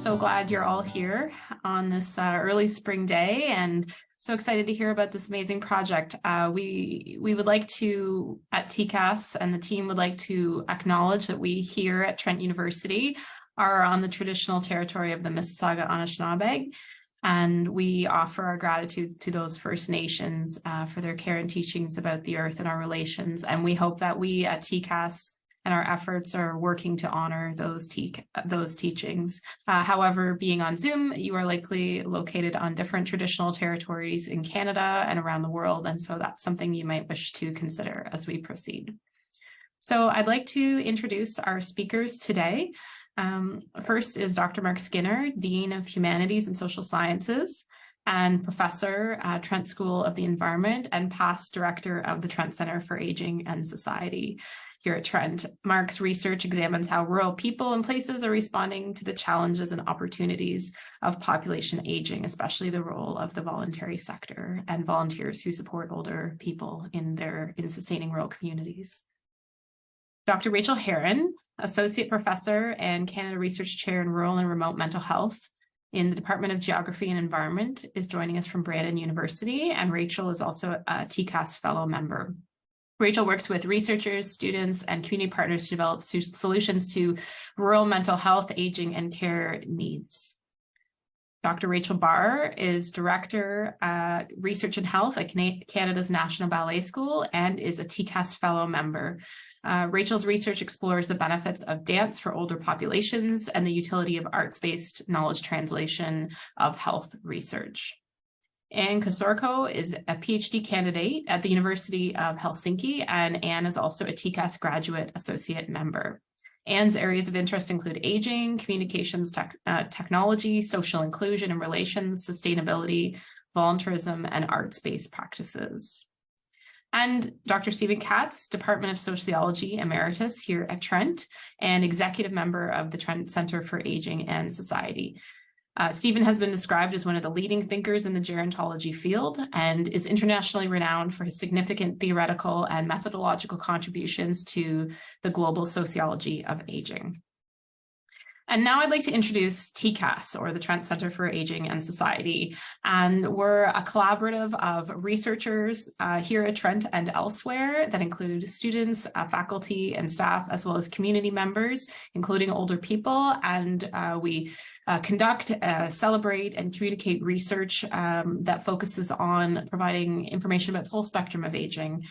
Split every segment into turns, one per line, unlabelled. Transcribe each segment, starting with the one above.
so glad you're all here on this early spring day, and so excited to hear about this amazing project. We would like to, at TCAS, and the team would like to acknowledge that we here at Trent University are on the traditional territory of the Mississauga Anishinaabe, and we offer our gratitude to those First Nations for their care and teachings about the earth and our relations. And we hope that we at TCAS and our efforts are working to honor those teachings. However, being on Zoom, you are likely located on different traditional territories in Canada and around the world, and so that's something you might wish to consider as we proceed. So I'd like to introduce our speakers today. First is Dr. Mark Skinner, Dean of Humanities and Social Sciences and Professor at Trent School of the Environment and past Director of the Trent Center for Aging and Society here at Trent. Mark's research examines how rural people and places are responding to the challenges and opportunities of population aging, especially the role of the voluntary sector and volunteers who support older people in sustaining rural communities. Dr. Rachel Herron, Associate Professor and Canada Research Chair in Rural and Remote Mental Health in the Department of Geography and Environment, is joining us from Brandon University, and Rachel is also a TCAS Fellow member. Rachel works with researchers, students, and community partners to develop solutions to rural mental health, aging, and care needs. Dr. Rachel Barr is Director, Research and Health at Canada's National Ballet School and is a TCAS Fellow member. Rachel's research explores the benefits of dance for older populations and the utility of arts-based knowledge translation of health research. Ann Kosurko is a PhD candidate at the University of Helsinki, and Ann is also a TCAS Graduate Associate member. Ann's areas of interest include aging, communications technology, social inclusion and relations, sustainability, volunteerism, and arts-based practices. And Dr. Stephen Katz, Department of Sociology Emeritus here at Trent, and executive member of the Trent Center for Aging and Society. Stephen has been described as one of the leading thinkers in the gerontology field and is internationally renowned for his significant theoretical and methodological contributions to the global sociology of aging. And now I'd like to introduce TCAS, or the Trent Center for Aging and Society. And we're a collaborative of researchers here at Trent and elsewhere that include students, faculty, and staff, as well as community members, including older people. And we conduct, celebrate, and communicate research that focuses on providing information about the whole spectrum of aging.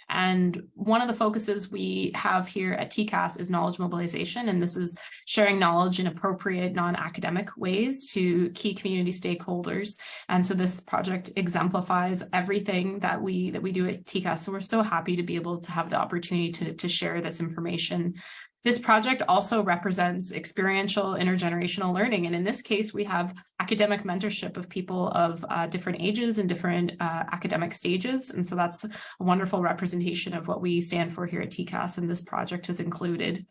And one of the focuses we have here at TCAS is knowledge mobilization, and this is sharing knowledge in appropriate non-academic ways to key community stakeholders. And so this project exemplifies everything that we do at TCAS. So we're so happy to be able to have the opportunity to share this information. This project also represents experiential intergenerational learning. And in this case, we have academic mentorship of people of different ages and different academic stages. And so that's a wonderful representation of what we stand for here at TCAS, and this project has included.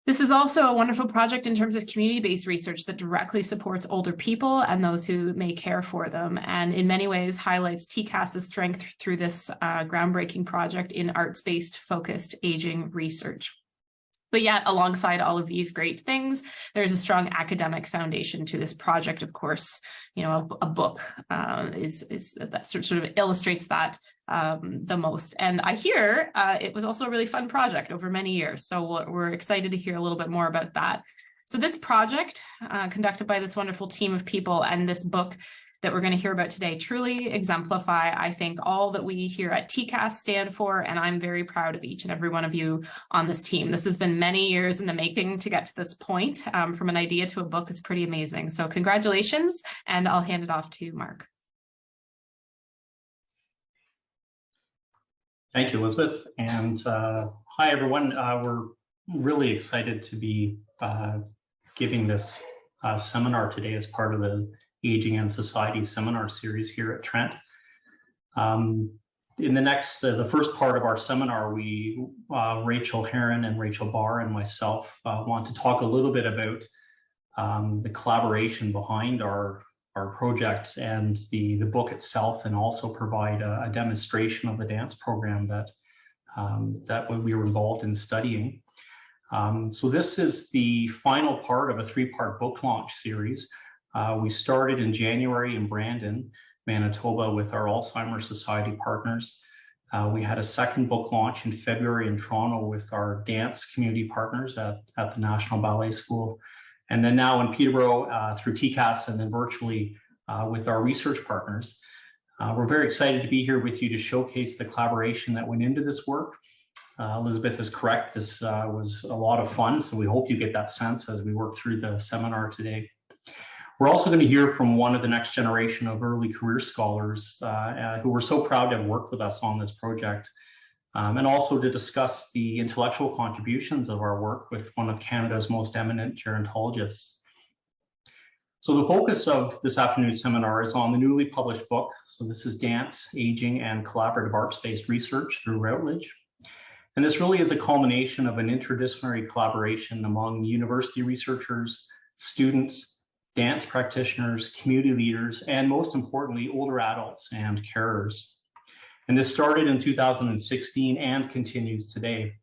This is also a wonderful project in terms of community-based research that directly supports older people and those who may care for them, and in many ways highlights TCAS's strength through this groundbreaking project in arts-based focused aging research. But yet, alongside all of these great things, there's a strong academic foundation to this project. Of course, you know, a book that sort of illustrates that the most. And I hear it was also a really fun project over many years. So we're excited to hear a little bit more about that. So this project, conducted by this wonderful team of people, and this book that we're going to hear about today truly exemplify, I think, all that we here at TCAS stand for, and I'm very proud of each and every one of you on this team. This has been many years in the making to get to this point. From an idea to a book is pretty amazing. So congratulations, and I'll hand it off to Mark.
Thank you, Elizabeth, and hi everyone. We're really excited to be giving this seminar today as part of the Aging and Society seminar series here at Trent. In the first part of our seminar, Rachel Herron and Rachel Barr and myself want to talk a little bit about the collaboration behind our project and the book itself, and also provide a demonstration of the dance program that we were involved in studying. So this is the final part of a 3-part book launch series. We started in January in Brandon, Manitoba with our Alzheimer's Society partners. We had a second book launch in February in Toronto with our dance community partners at the National Ballet School. And then now in Peterborough through TCAS and then virtually with our research partners. We're very excited to be here with you to showcase the collaboration that went into this work. Elizabeth is correct. This was a lot of fun, so we hope you get that sense as we work through the seminar today. We're also going to hear from one of the next generation of early career scholars who were so proud to have worked with us on this project, and also to discuss the intellectual contributions of our work with one of Canada's most eminent gerontologists. So the focus of this afternoon's seminar is on the newly published book. So this is Dance, Aging, and Collaborative Arts-Based Research through Routledge. And this really is a culmination of an interdisciplinary collaboration among university researchers, students, dance practitioners, community leaders, and most importantly, older adults and carers. And this started in 2016 and continues today.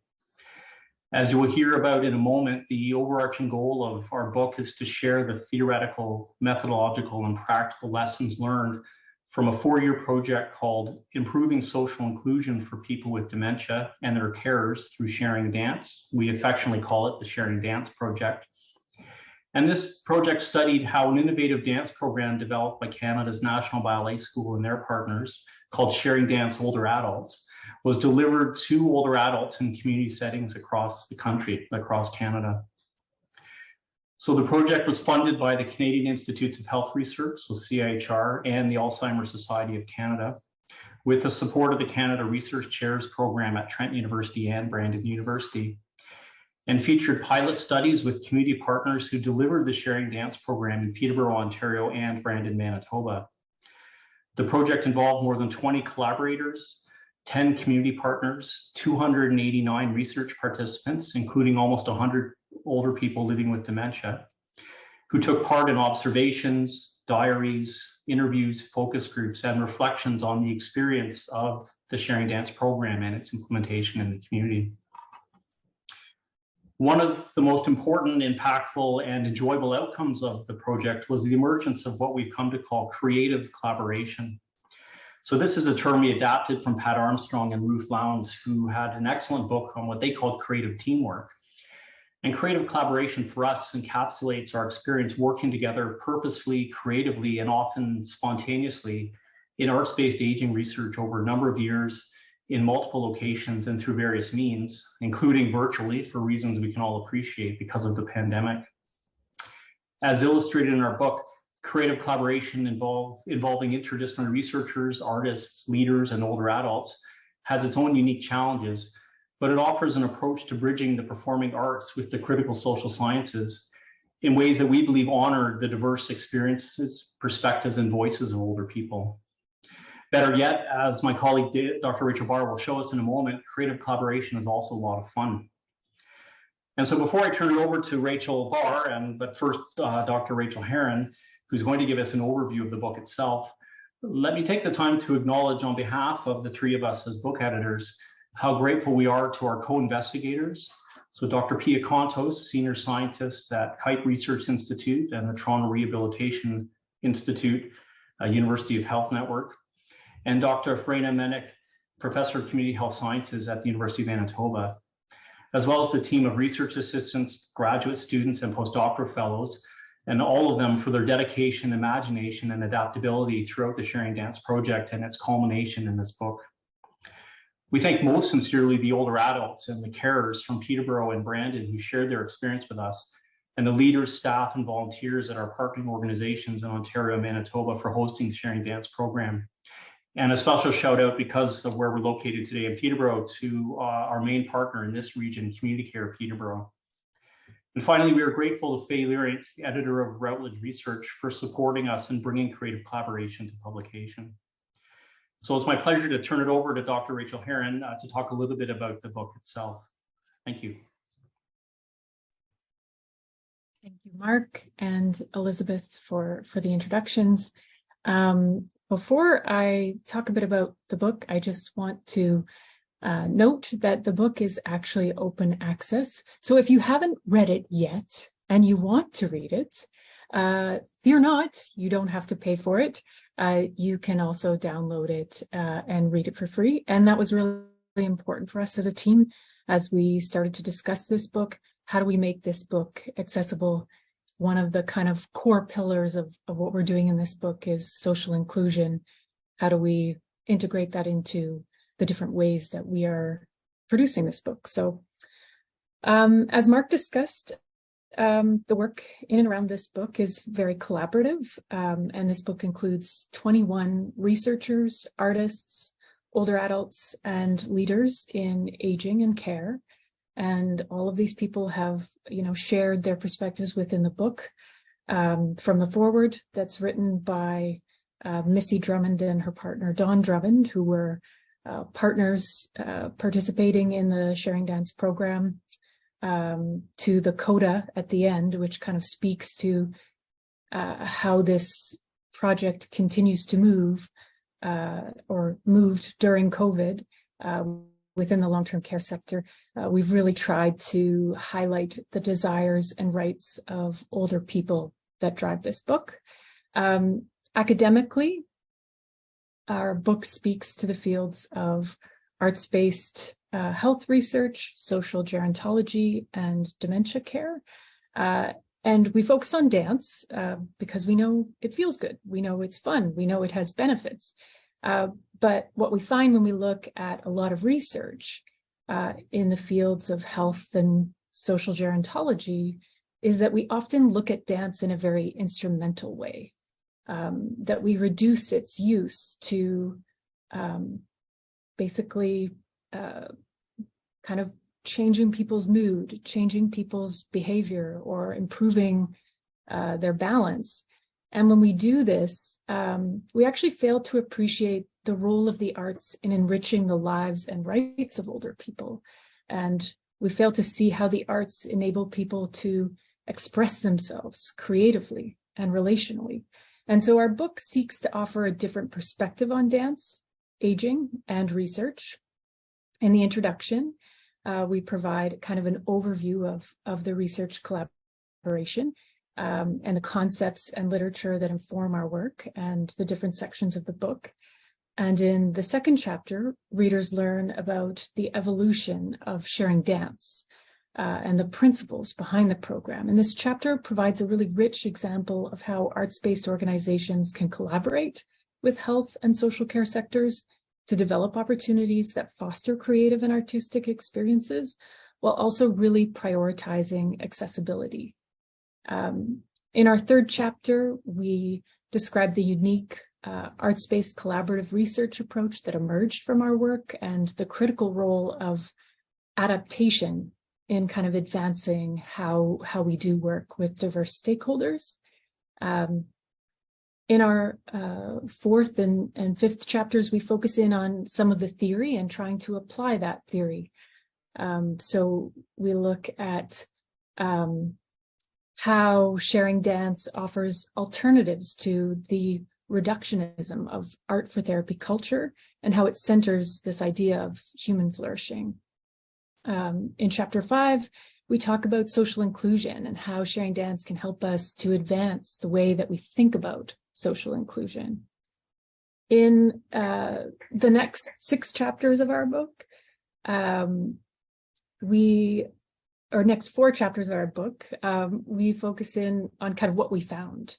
As you will hear about in a moment, the overarching goal of our book is to share the theoretical, methodological, and practical lessons learned from a 4-year project called Improving Social Inclusion for People with Dementia and Their Carers Through Sharing Dance. We affectionately call it the Sharing Dance Project. And this project studied how an innovative dance program developed by Canada's National Ballet School and their partners called Sharing Dance Older Adults was delivered to older adults in community settings across the country, across Canada. So the project was funded by the Canadian Institutes of Health Research, so CIHR, and the Alzheimer's Society of Canada, with the support of the Canada Research Chairs Program at Trent University and Brandon University, and featured pilot studies with community partners who delivered the Sharing Dance program in Peterborough, Ontario, and Brandon, Manitoba. The project involved more than 20 collaborators, 10 community partners, 289 research participants, including almost 100 older people living with dementia, who took part in observations, diaries, interviews, focus groups, and reflections on the experience of the Sharing Dance program and its implementation in the community. One of the most important, impactful, and enjoyable outcomes of the project was the emergence of what we've come to call creative collaboration. So this is a term we adapted from Pat Armstrong and Ruth Lowndes, who had an excellent book on what they called creative teamwork. And creative collaboration for us encapsulates our experience working together purposefully, creatively, and often spontaneously in arts-based aging research over a number of years in multiple locations and through various means, including virtually for reasons we can all appreciate because of the pandemic. As illustrated in our book, creative collaboration involving interdisciplinary researchers, artists, leaders, and older adults has its own unique challenges, but it offers an approach to bridging the performing arts with the critical social sciences in ways that we believe honor the diverse experiences, perspectives, and voices of older people. Better yet, as my colleague Dr. Rachel Barr will show us in a moment, creative collaboration is also a lot of fun. And so before I turn it over to Rachel Barr, but first Dr. Rachel Herron, who's going to give us an overview of the book itself, let me take the time to acknowledge on behalf of the 3 of us as book editors, how grateful we are to our co-investigators. So Dr. Pia Contos, Senior Scientist at Kite Research Institute and the Toronto Rehabilitation Institute, University of Health Network, and Dr. Frena Menick, Professor of Community Health Sciences at the University of Manitoba, as well as the team of research assistants, graduate students, and postdoctoral fellows, and all of them for their dedication, imagination, and adaptability throughout the Sharing Dance project and its culmination in this book. We thank most sincerely the older adults and the carers from Peterborough and Brandon who shared their experience with us, and the leaders, staff, and volunteers at our partnering organizations in Ontario and Manitoba for hosting the Sharing Dance program. And a special shout out, because of where we're located today in Peterborough, to our main partner in this region, Community Care Peterborough. And finally, we are grateful to Faye Leary, editor of Routledge Research, for supporting us in bringing creative collaboration to publication. So it's my pleasure to turn it over to Dr. Rachel Herron to talk a little bit about the book itself. Thank you.
Thank you, Mark and Elizabeth, for the introductions. Before I talk a bit about the book, I just want to Note that the book is actually open access. So if you haven't read it yet and you want to read it, fear not, you don't have to pay for it. You can also download it and read it for free. And that was really important for us as a team as we started to discuss this book. How do we make this book accessible? One of the kind of core pillars of what we're doing in this book is social inclusion. How do we integrate that into the different ways that we are producing this book? So as Mark discussed, the work in and around this book is very collaborative, and this book includes 21 researchers, artists, older adults, and leaders in aging and care. And all of these people have, shared their perspectives within the book, from the foreword that's written by Missy Drummond and her partner, Dawn Drummond, who were partners participating in the Sharing Dance program, to the coda at the end, which kind of speaks to how this project continues to move or moved during COVID within the long-term care sector. We've really tried to highlight the desires and rights of older people that drive this book. Academically, our book speaks to the fields of arts-based health research, social gerontology, and dementia care. And we focus on dance because we know it feels good. We know it's fun. We know it has benefits. But what we find when we look at a lot of research in the fields of health and social gerontology is that we often look at dance in a very instrumental way, that we reduce its use to basically kind of changing people's mood, changing people's behavior, or improving their balance. And when we do this, we actually fail to appreciate the role of the arts in enriching the lives and rights of older people. And we fail to see how the arts enable people to express themselves creatively and relationally. And so our book seeks to offer a different perspective on dance, aging, and research. In the introduction, we provide kind of an overview of the research collaboration and the concepts and literature that inform our work and the different sections of the book. And in the second chapter, readers learn about the evolution of sharing dance and the principles behind the program. And this chapter provides a really rich example of how arts-based organizations can collaborate with health and social care sectors to develop opportunities that foster creative and artistic experiences, while also really prioritizing accessibility. In our third chapter, we describe the unique arts-based collaborative research approach that emerged from our work and the critical role of adaptation in kind of advancing how we do work with diverse stakeholders. In our fourth and fifth chapters, we focus in on some of the theory and trying to apply that theory. So we look at how sharing dance offers alternatives to the reductionism of art for therapy culture and how it centers this idea of human flourishing. In chapter 5, we talk about social inclusion and how sharing dance can help us to advance the way that we think about social inclusion. In the next 6 chapters of our book, next 4 chapters of our book, we focus in on kind of what we found.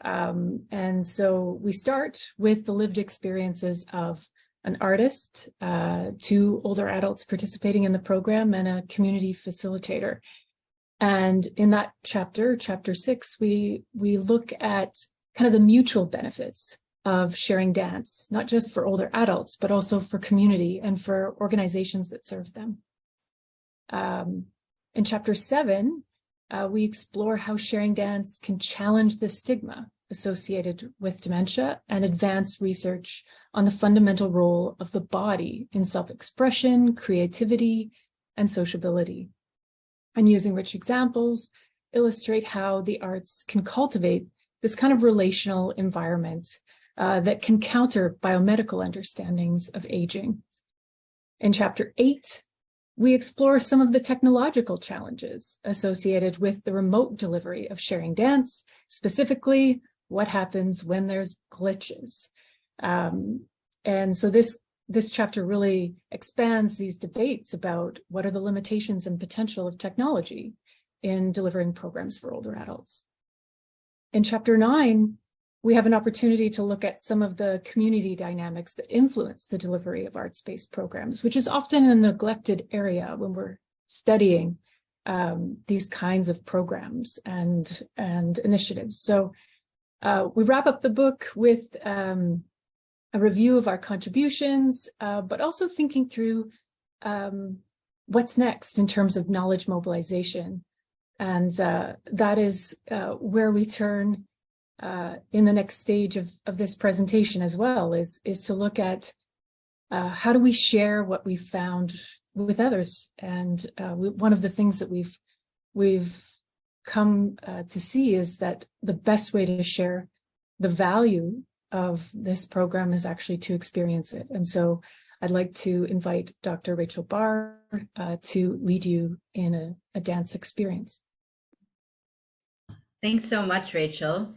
And so we start with the lived experiences of an artist, 2 older adults participating in the program, and a community facilitator. And in that chapter 6, we look at kind of the mutual benefits of sharing dance, not just for older adults, but also for community and for organizations that serve them. In chapter 7, we explore how sharing dance can challenge the stigma associated with dementia and advance research on the fundamental role of the body in self-expression, creativity, and sociability. And using rich examples, illustrate how the arts can cultivate this kind of relational environment that can counter biomedical understandings of aging. In Chapter 8, we explore some of the technological challenges associated with the remote delivery of sharing dance, specifically what happens when there's glitches. And so this chapter really expands these debates about what are the limitations and potential of technology in delivering programs for older adults. In Chapter 9, we have an opportunity to look at some of the community dynamics that influence the delivery of arts-based programs, which is often a neglected area when we're studying these kinds of programs and initiatives. So we wrap up the book with a review of our contributions, but also thinking through what's next in terms of knowledge mobilization. And that is where we turn in the next stage of this presentation as well, is to look at how do we share what we've found with others. And one of the things that we've come to see is that the best way to share the value of this program is actually to experience it. And so I'd like to invite Dr. Rachel Barr to lead you in a dance experience.
Thanks so much, Rachel.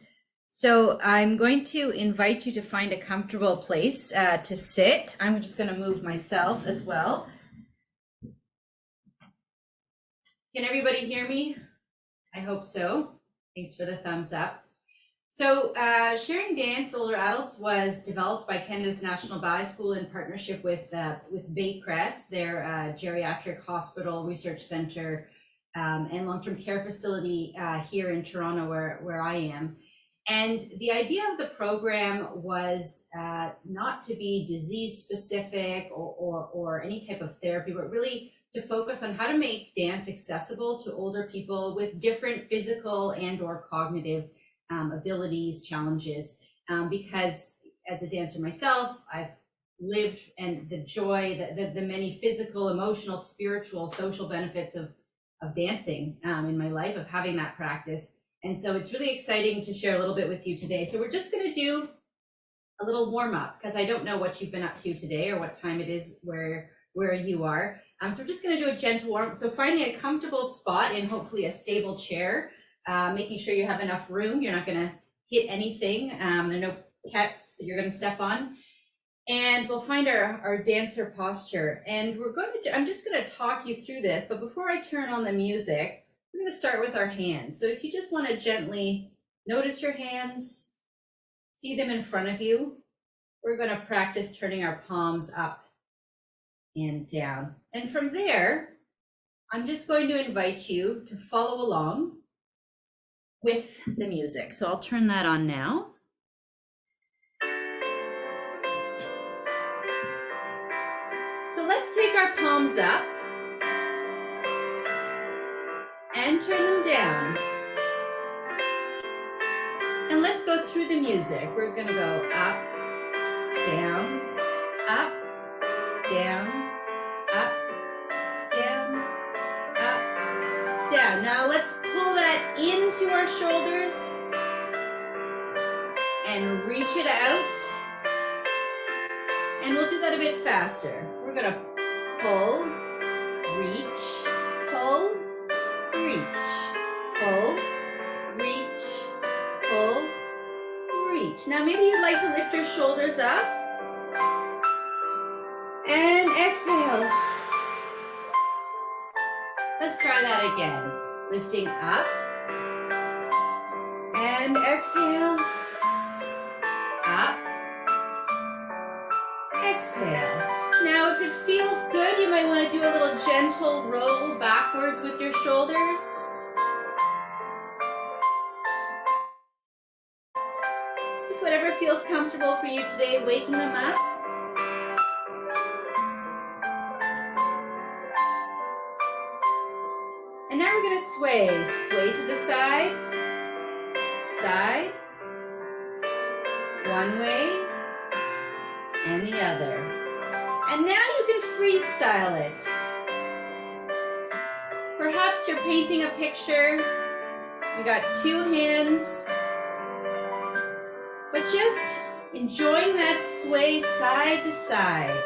So I'm going to invite you to find a comfortable place to sit. I'm just going to move myself as well. Can everybody hear me? I hope so. Thanks for the thumbs up. So Sharing Dance Older Adults was developed by Canada's National Ballet School in partnership with Baycrest, their geriatric hospital research center and long-term care facility here in Toronto, where I am. And the idea of the program was not to be disease specific or any type of therapy, but really to focus on how to make dance accessible to older people with different physical and or cognitive abilities, challenges, because as a dancer myself, I've lived and the joy, the many physical, emotional, spiritual, social benefits of dancing in my life, of having that practice. And so it's really exciting to share a little bit with you today. So we're just going to do a little warm up, because I don't know what you've been up to today or what time it is where you are. So we're just going to do a gentle warm up. So finding a comfortable spot in hopefully a stable chair, making sure you have enough room. You're not going to hit anything. There are no pets that you're going to step on. And we'll find our dancer posture. And I'm just going to talk you through this. But before I turn on the music, we're going to start with our hands. So if you just want to gently notice your hands, see them in front of you, we're going to practice turning our palms up and down. And from there, I'm just going to invite you to follow along with the music. So I'll turn that on now. So let's take our palms up and turn them down. And let's go through the music. We're going to go up, down, up, down, up, down, up, down. Now let's pull that into our shoulders and reach it out. And we'll do that a bit faster. We're going to pull, reach, pull, reach, pull, reach, pull, reach. Now maybe you'd like to lift your shoulders up and exhale. Let's try that again. Lifting up and exhale. Up, exhale. Now, if it feels good, you might want to do a little gentle roll backwards with your shoulders. Just whatever feels comfortable for you today, waking them up. And now we're going to sway to the side, side, one way, and the other. And now you can freestyle it. Perhaps you're painting a picture. You got two hands. But just enjoying that sway side to side.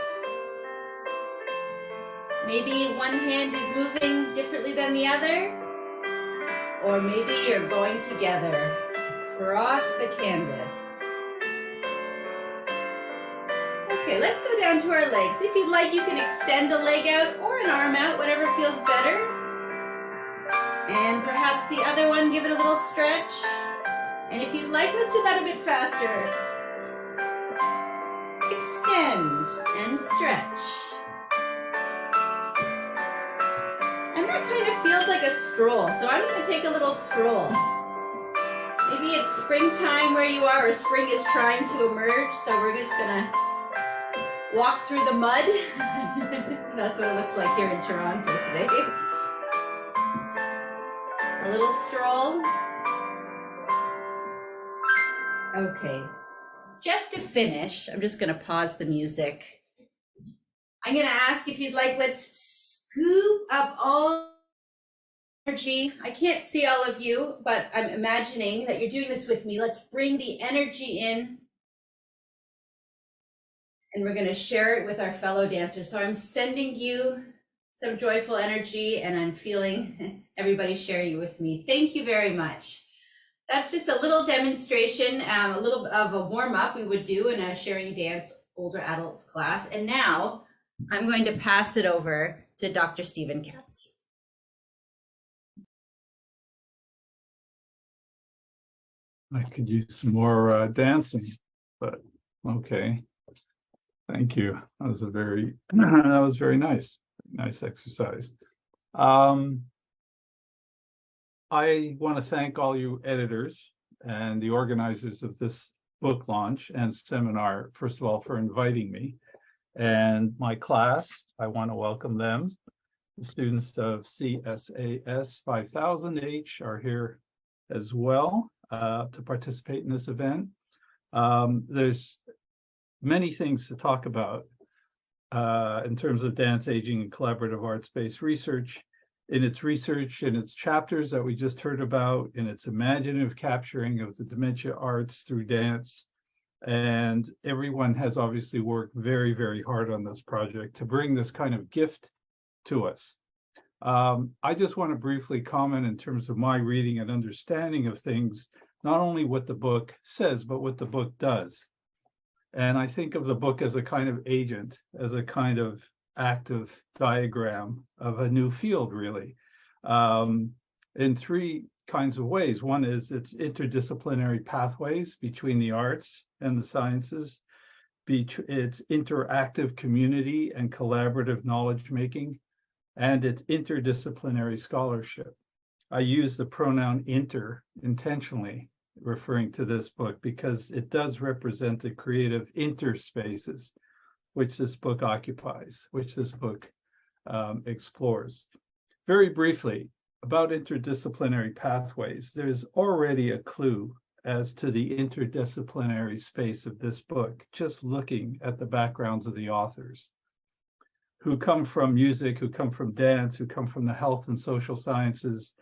Maybe one hand is moving differently than the other, or maybe you're going together across the canvas. Okay, let's go down to our legs. If you'd like, you can extend the leg out or an arm out, whatever feels better. And perhaps the other one, give it a little stretch. And if you'd like, let's do that a bit faster. Extend and stretch. And that kind of feels like a stroll, so I'm going to take a little stroll. Maybe it's springtime where you are, or spring is trying to emerge, so we're just going to walk through the mud. That's what it looks like here in Toronto today. A little stroll. Okay, just to finish, I'm just going to pause the music. I'm going to ask if you'd like, let's scoop up all energy. I can't see all of you, but I'm imagining that you're doing this with me. Let's bring the energy in, and we're going to share it with our fellow dancers. So I'm sending you some joyful energy, and I'm feeling everybody sharing it with me. Thank you very much. That's just a little demonstration, a little of a warm-up we would do in a sharing dance older adults class. And now I'm going to pass it over to Dr. Stephen Katz.
I could use some more dancing, but okay. Thank you. That was very nice. Nice exercise. I want to thank all you editors and the organizers of this book launch and seminar, first of all, for inviting me. And my class, I want to welcome them. The students of CSAS 5000H are here as well to participate in this event. There's many things to talk about in terms of dance, aging, and collaborative arts-based research. In its research, in its chapters that we just heard about, in its imaginative capturing of the dementia arts through dance. And everyone has obviously worked very, very hard on this project to bring this kind of gift to us. I just want to briefly comment in terms of my reading and understanding of things, not only what the book says, but what the book does. And I think of the book as a kind of agent, as a kind of active diagram of a new field, really, in three kinds of ways. One is its interdisciplinary pathways between the arts and the sciences, its interactive community and collaborative knowledge making, and its interdisciplinary scholarship. I use the pronoun inter intentionally, referring to this book, because it does represent the creative interspaces which this book occupies, which this book explores. Very briefly, about interdisciplinary pathways, there's already a clue as to the interdisciplinary space of this book, just looking at the backgrounds of the authors, who come from music, who come from dance, who come from the health and social sciences,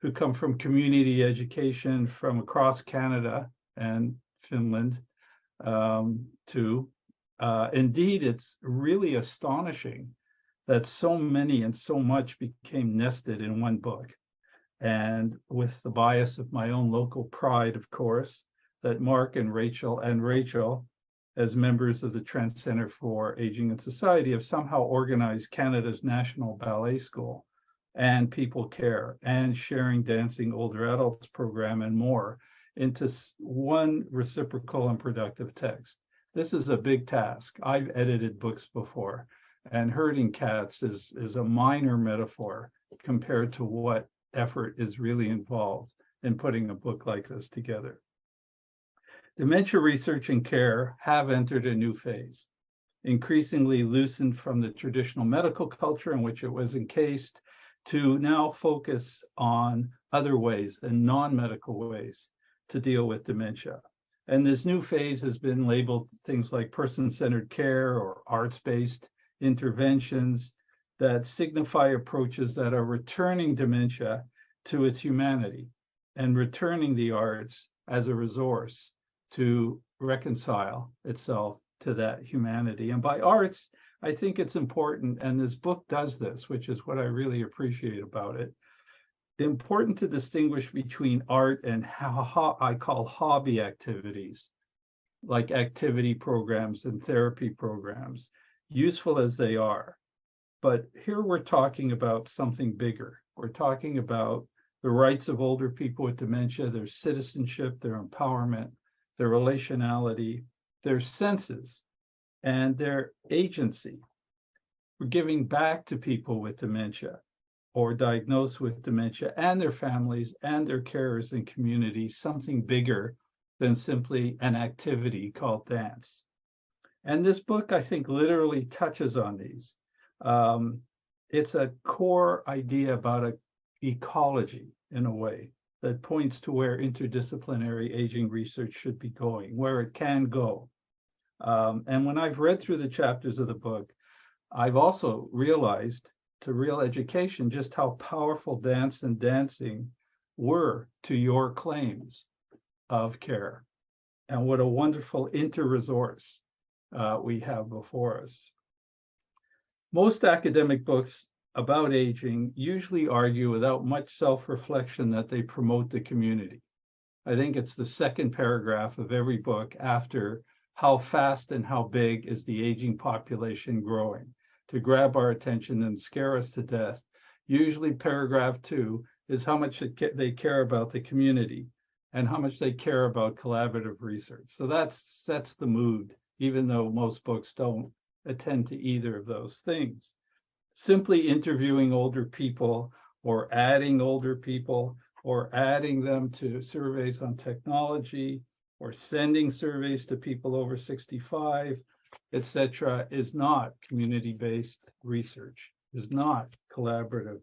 who come from community education from across Canada and Finland too. Indeed, it's really astonishing that so many and so much became nested in one book. And with the bias of my own local pride, of course, that Mark and Rachel, as members of the Trent Center for Aging and Society, have somehow organized Canada's National Ballet School and People Care and Sharing Dancing Older Adults program and more into one reciprocal and productive text. This is a big task. I've edited books before, and herding cats is a minor metaphor compared to what effort is really involved in putting a book like this together. Dementia research and care have entered a new phase, increasingly loosened from the traditional medical culture in which it was encased to now focus on other ways and non-medical ways to deal with dementia. And this new phase has been labeled things like person-centered care or arts-based interventions that signify approaches that are returning dementia to its humanity and returning the arts as a resource to reconcile itself to that humanity. And by arts, I think it's important, and this book does this, which is what I really appreciate about it. Important to distinguish between art and how I call hobby activities, like activity programs and therapy programs, useful as they are. But here we're talking about something bigger. We're talking about the rights of older people with dementia, their citizenship, their empowerment, their relationality, their senses, and their agency. We're giving back to people with dementia or diagnosed with dementia and their families and their carers and communities, something bigger than simply an activity called dance. And this book, I think, literally touches on these. It's a core idea about an ecology, in a way, that points to where interdisciplinary aging research should be going, where it can go. And when I've read through the chapters of the book, I've also realized, to real education, just how powerful dance and dancing were to your claims of care, and what a wonderful inter-resource we have before us. Most academic books about aging usually argue without much self-reflection that they promote the community. I think it's the second paragraph of every book after how fast and how big is the aging population growing, to grab our attention and scare us to death. Usually paragraph 2 is how much they care about the community and how much they care about collaborative research. So that sets the mood, even though most books don't attend to either of those things. Simply interviewing older people or adding older people or adding them to surveys on technology or sending surveys to people over 65, etc., is not community-based research, is not collaborative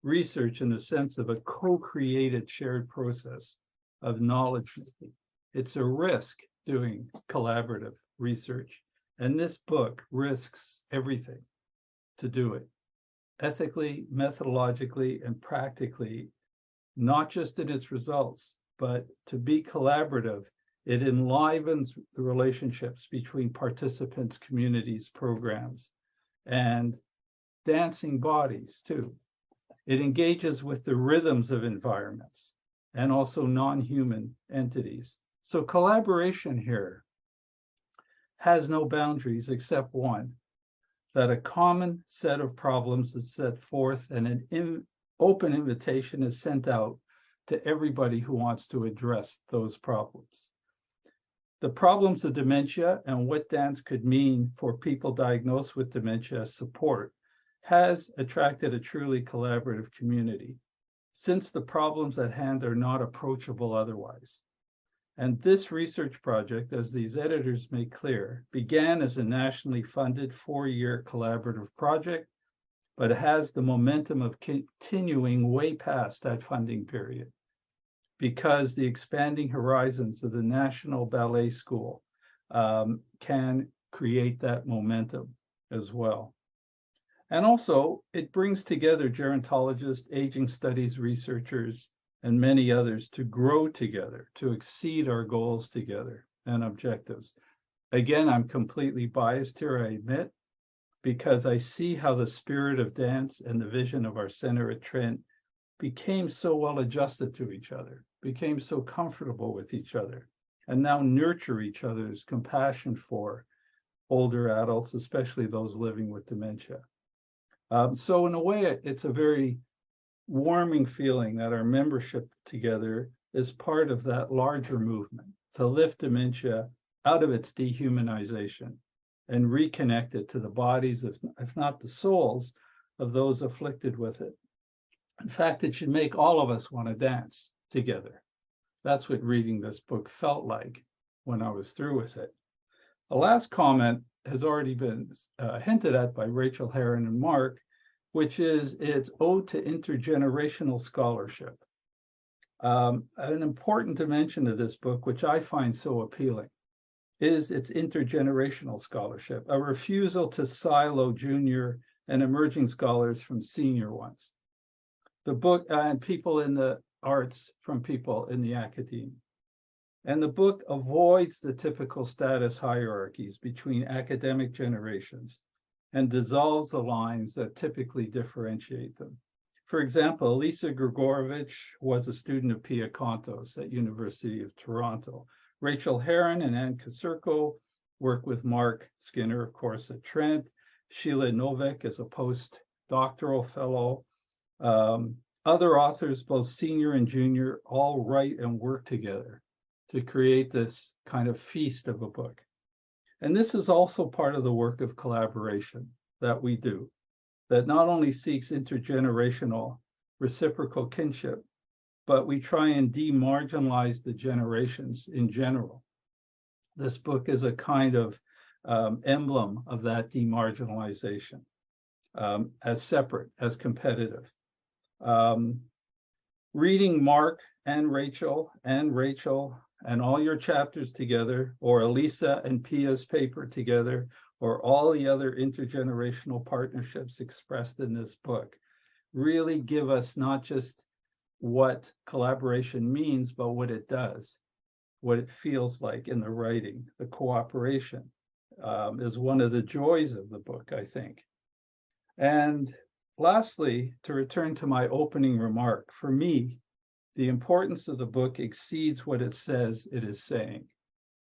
research in the sense of a co-created shared process of knowledge making. It's a risk doing collaborative research, and this book risks everything to do it, ethically, methodologically, and practically, not just in its results, but to be collaborative. It enlivens the relationships between participants, communities, programs, and dancing bodies too. It engages with the rhythms of environments and also non-human entities. So collaboration here has no boundaries except one, that a common set of problems is set forth and an open invitation is sent out to everybody who wants to address those problems. The problems of dementia and what dance could mean for people diagnosed with dementia as support has attracted a truly collaborative community, since the problems at hand are not approachable otherwise. And this research project, as these editors make clear, began as a nationally funded 4-year collaborative project, but has the momentum of continuing way past that funding period, because the expanding horizons of the National Ballet School can create that momentum as well. And also, it brings together gerontologists, aging studies researchers, and many others to grow together, to exceed our goals together and objectives. Again, I'm completely biased here, I admit, because I see how the spirit of dance and the vision of our center at Trent became so well adjusted to each other, became so comfortable with each other, and now nurture each other's compassion for older adults, especially those living with dementia. So in a way, it's a very warming feeling that our membership together is part of that larger movement to lift dementia out of its dehumanization and reconnect it to the bodies, if not the souls, of those afflicted with it. In fact, it should make all of us want to dance together. That's what reading this book felt like when I was through with it. The last comment has already been hinted at by Rachel, Herron, and Mark, which is its ode to intergenerational scholarship. An important dimension of this book, which I find so appealing, is its intergenerational scholarship, a refusal to silo junior and emerging scholars from senior ones. The book and people in the arts from people in the academia. And the book avoids the typical status hierarchies between academic generations and dissolves the lines that typically differentiate them. For example, Elisa Grigorovich was a student of Pia Kontos at University of Toronto. Rachel Herron and An Kosurko work with Mark Skinner, of course, at Trent. Sheila Novak is a postdoctoral fellow. Other authors, both senior and junior, all write and work together to create this kind of feast of a book. And this is also part of the work of collaboration that we do, that not only seeks intergenerational reciprocal kinship, but we try and demarginalize the generations in general. This book is a kind of emblem of that demarginalization, as separate, as competitive. Reading Mark and Rachel and all your chapters together, or Elisa and Pia's paper together, or all the other intergenerational partnerships expressed in this book, really give us not just what collaboration means, but what it does, what it feels like in the writing. The cooperation is one of the joys of the book, I think. And lastly, to return to my opening remark, for me, the importance of the book exceeds what it says it is saying.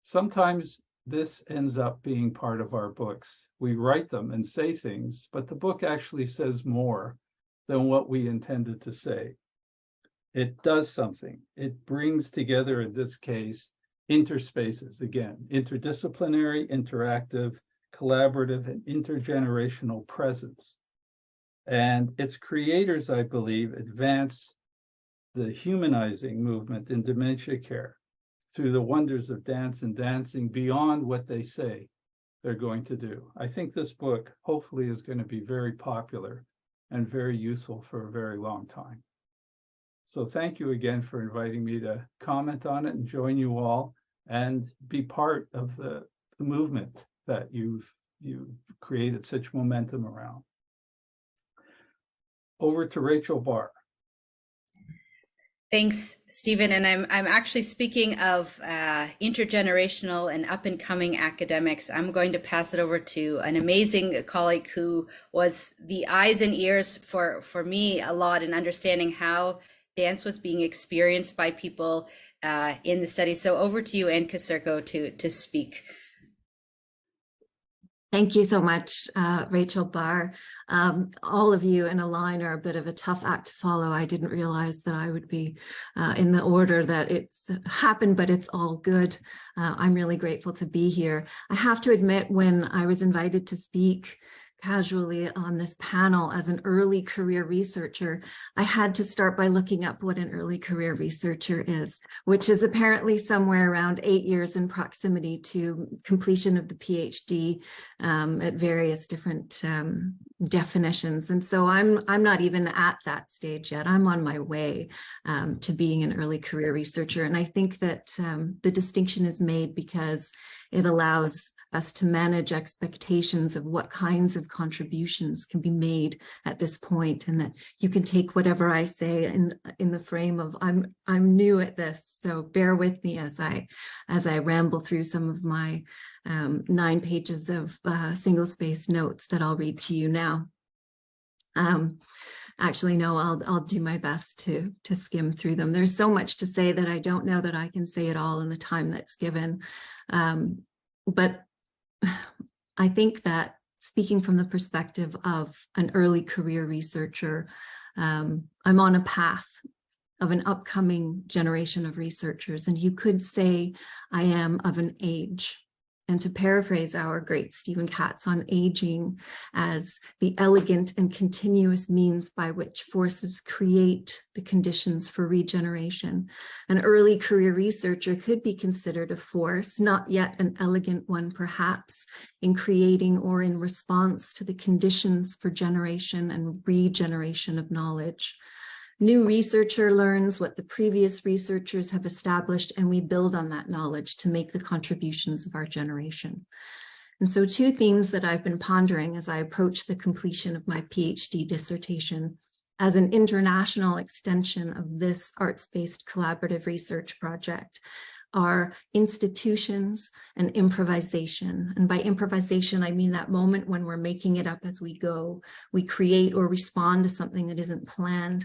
Sometimes this ends up being part of our books. We write them and say things, but the book actually says more than what we intended to say. It does something. It brings together, in this case, interspaces, again, interdisciplinary, interactive, collaborative, and intergenerational presence. And its creators, I believe, advance the humanizing movement in dementia care through the wonders of dance and dancing beyond what they say they're going to do. I think this book hopefully is going to be very popular and very useful for a very long time. So thank you again for inviting me to comment on it and join you all and be part of the movement that you've created such momentum around. Over to Rachel Barr.
Thanks, Stephen. And I'm actually speaking of intergenerational and up and coming academics. I'm going to pass it over to an amazing colleague who was the eyes and ears for me a lot in understanding how dance was being experienced by people in the study. So over to you, An Kosurko, to speak.
Thank you so much, Rachel Barr. All of you in a line are a bit of a tough act to follow. I didn't realize that I would be in the order that it's happened, but it's all good. I'm really grateful to be here. I have to admit, when I was invited to speak casually on this panel as an early career researcher, I had to start by looking up what an early career researcher is, which is apparently somewhere around 8 years in proximity to completion of the PhD at various different definitions. And so I'm not even at that stage yet. I'm on my way to being an early career researcher. And I think that the distinction is made because it allows us to manage expectations of what kinds of contributions can be made at this point, and that you can take whatever I say in the frame of I'm new at this, so bear with me as I ramble through some of my 9 pages of single-spaced notes that I'll read to you now. Actually, no, I'll do my best to skim through them. There's so much to say that I don't know that I can say it all in the time that's given. But I think that speaking from the perspective of an early career researcher, I'm on a path of an upcoming generation of researchers, and you could say I am of an age. And to paraphrase our great Stephen Katz on aging as the elegant and continuous means by which forces create the conditions for regeneration, an early career researcher could be considered a force, not yet an elegant one perhaps, in creating or in response to the conditions for generation and regeneration of knowledge. New researcher learns what the previous researchers have established, and we build on that knowledge to make the contributions of our generation. And so 2 themes that I've been pondering as I approach the completion of my PhD dissertation as an international extension of this arts-based collaborative research project are institutions and improvisation. And by improvisation, I mean that moment when we're making it up as we go. We create or respond to something that isn't planned.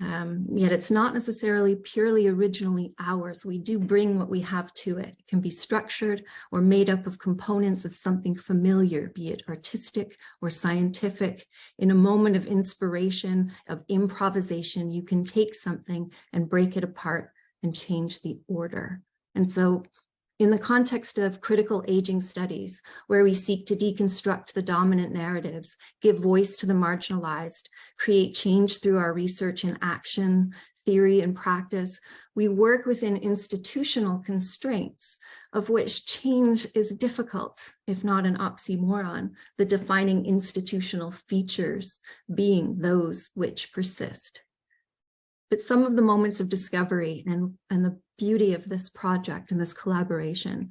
Yet it's not necessarily purely originally ours. We do bring what we have to it. It can be structured or made up of components of something familiar, be it artistic or scientific. In a moment of inspiration, of improvisation, you can take something and break it apart and change the order. And so in the context of critical aging studies, where we seek to deconstruct the dominant narratives, give voice to the marginalized, create change through our research and action, theory and practice, we work within institutional constraints, of which change is difficult, if not an oxymoron, the defining institutional features being those which persist. But some of the moments of discovery and the beauty of this project and this collaboration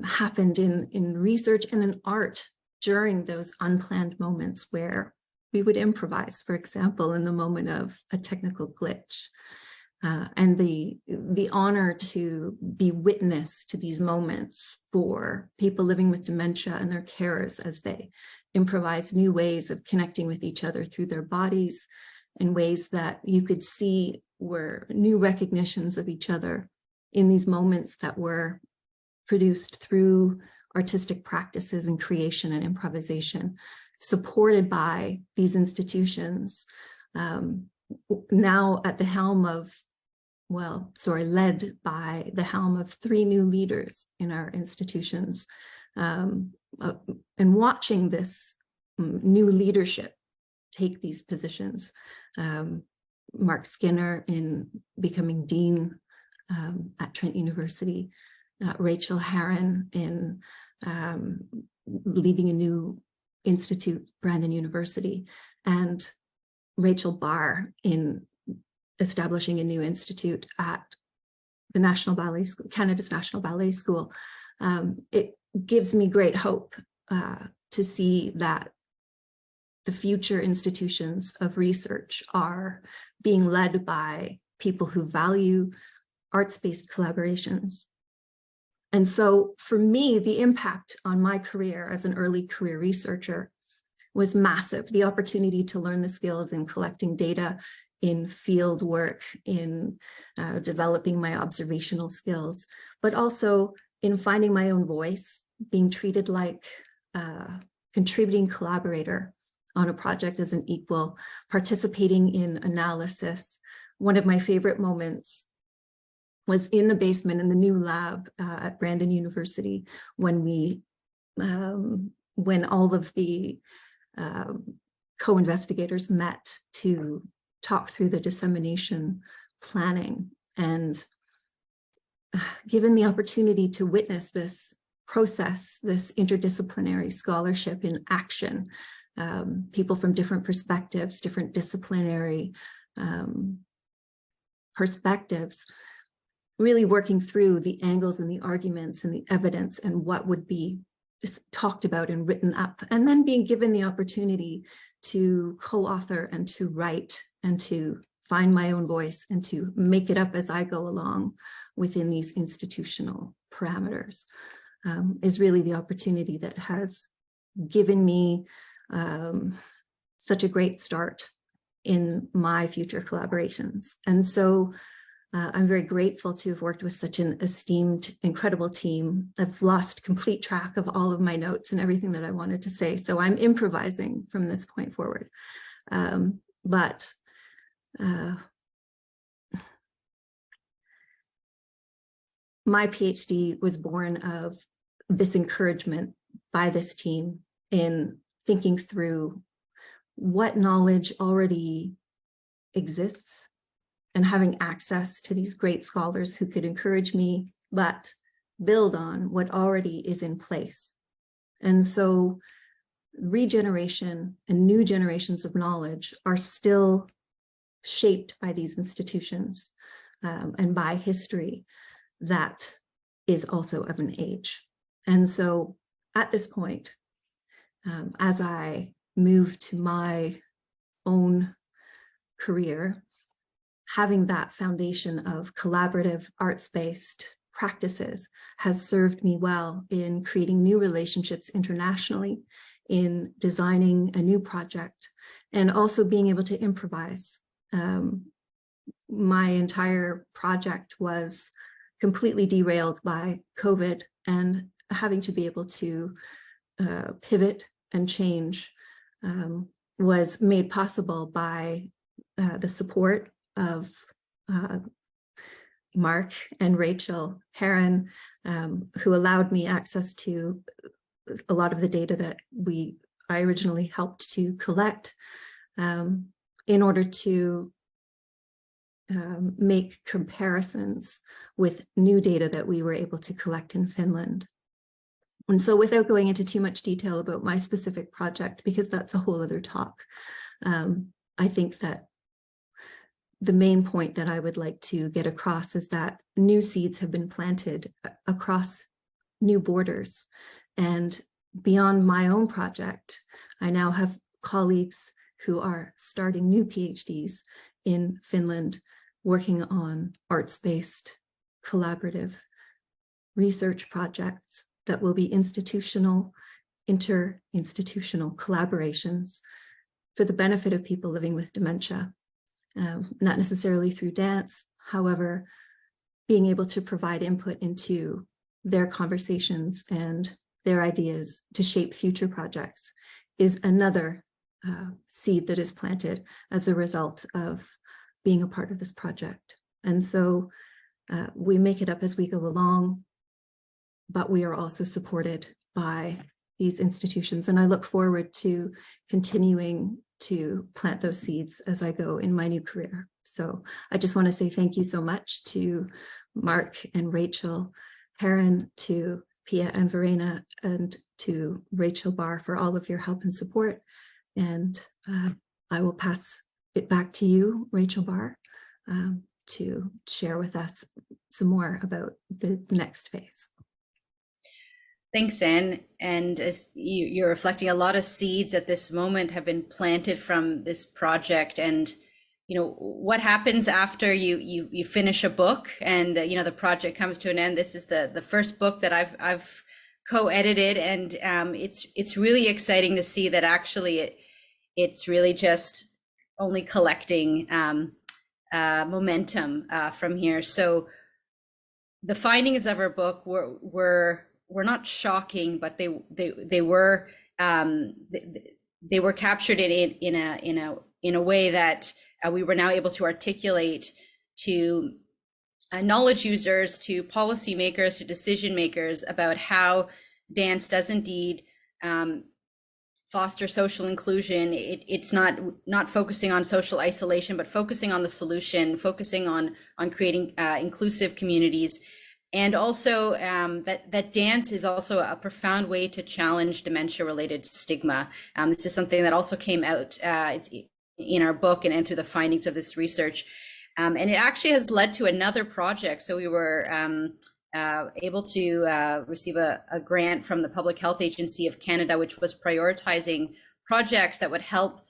happened in research and in art during those unplanned moments where we would improvise, for example, in the moment of a technical glitch. And the honor to be witness to these moments for people living with dementia and their carers as they improvise new ways of connecting with each other through their bodies in ways that you could see were new recognitions of each other in these moments that were produced through artistic practices and creation and improvisation, supported by these institutions, now at the helm of, led by the helm of 3 new leaders in our institutions, and watching this new leadership take these positions. Mark Skinner in becoming dean at Trent University, Rachel Herron in leading a new institute, Brandon University, and Rachel Barr in establishing a new institute at the National Ballet School, Canada's National Ballet School. It gives me great hope to see that the future institutions of research are being led by people who value arts-based collaborations. And so for me, the impact on my career as an early career researcher was massive. The opportunity to learn the skills in collecting data, in field work, in developing my observational skills, but also in finding my own voice, being treated like a contributing collaborator on a project as an equal, participating in analysis. One of my favorite moments was in the basement in the new lab at Brandon University when when all of the co-investigators met to talk through the dissemination planning. And given the opportunity to witness this process, this interdisciplinary scholarship in action, people from different perspectives, different disciplinary perspectives, really working through the angles and the arguments and the evidence and what would be just talked about and written up, and then being given the opportunity to co-author and to write and to find my own voice and to make it up as I go along within these institutional parameters, is really the opportunity that has given me such a great start in my future collaborations. And so I'm very grateful to have worked with such an esteemed, incredible team. I've lost complete track of all of my notes and everything that I wanted to say, so I'm improvising from this point forward. But my PhD was born of this encouragement by this team in thinking through what knowledge already exists and having access to these great scholars who could encourage me, but build on what already is in place. And so regeneration and new generations of knowledge are still shaped by these institutions and by history that is also of an age. And so at this point, as I move to my own career, having that foundation of collaborative, arts-based practices has served me well in creating new relationships internationally, in designing a new project, and also being able to improvise. My entire project was completely derailed by COVID, and having to be able to pivot and change was made possible by the support of Mark and Rachel Herron, who allowed me access to a lot of the data that I originally helped to collect in order to make comparisons with new data that we were able to collect in Finland. And so, without going into too much detail about my specific project, because that's a whole other talk, I think that the main point that I would like to get across is that new seeds have been planted across new borders. And beyond my own project, I now have colleagues who are starting new PhDs in Finland, working on arts-based collaborative research projects that will be institutional, inter-institutional collaborations for the benefit of people living with dementia. Not necessarily through dance, however, being able to provide input into their conversations and their ideas to shape future projects is another seed that is planted as a result of being a part of this project. And so we make it up as we go along, but we are also supported by these institutions. And I look forward to continuing to plant those seeds as I go in my new career. So I just want to say thank you so much to Mark and Rachel Herron, to Pia and Verena, and to Rachel Barr for all of your help and support. And I will pass it back to you, Rachel Barr, to share with us some more about the next phase.
Thanks, Anne. And as you're reflecting, a lot of seeds at this moment have been planted from this project. And what happens after you finish a book and the project comes to an end? This is the first book that I've co-edited, and it's really exciting to see that actually it's really just only collecting momentum from here. So the findings of our book were not shocking, but they were captured in a way that we were now able to articulate to knowledge users, to policymakers, to decision makers about how dance does indeed foster social inclusion. It's not focusing on social isolation, but focusing on the solution, focusing on creating inclusive communities. And also that dance is also a profound way to challenge dementia-related stigma. This is something that also came out it's in our book and through the findings of this research. And it actually has led to another project. So we were able to receive a grant from the Public Health Agency of Canada, which was prioritizing projects that would help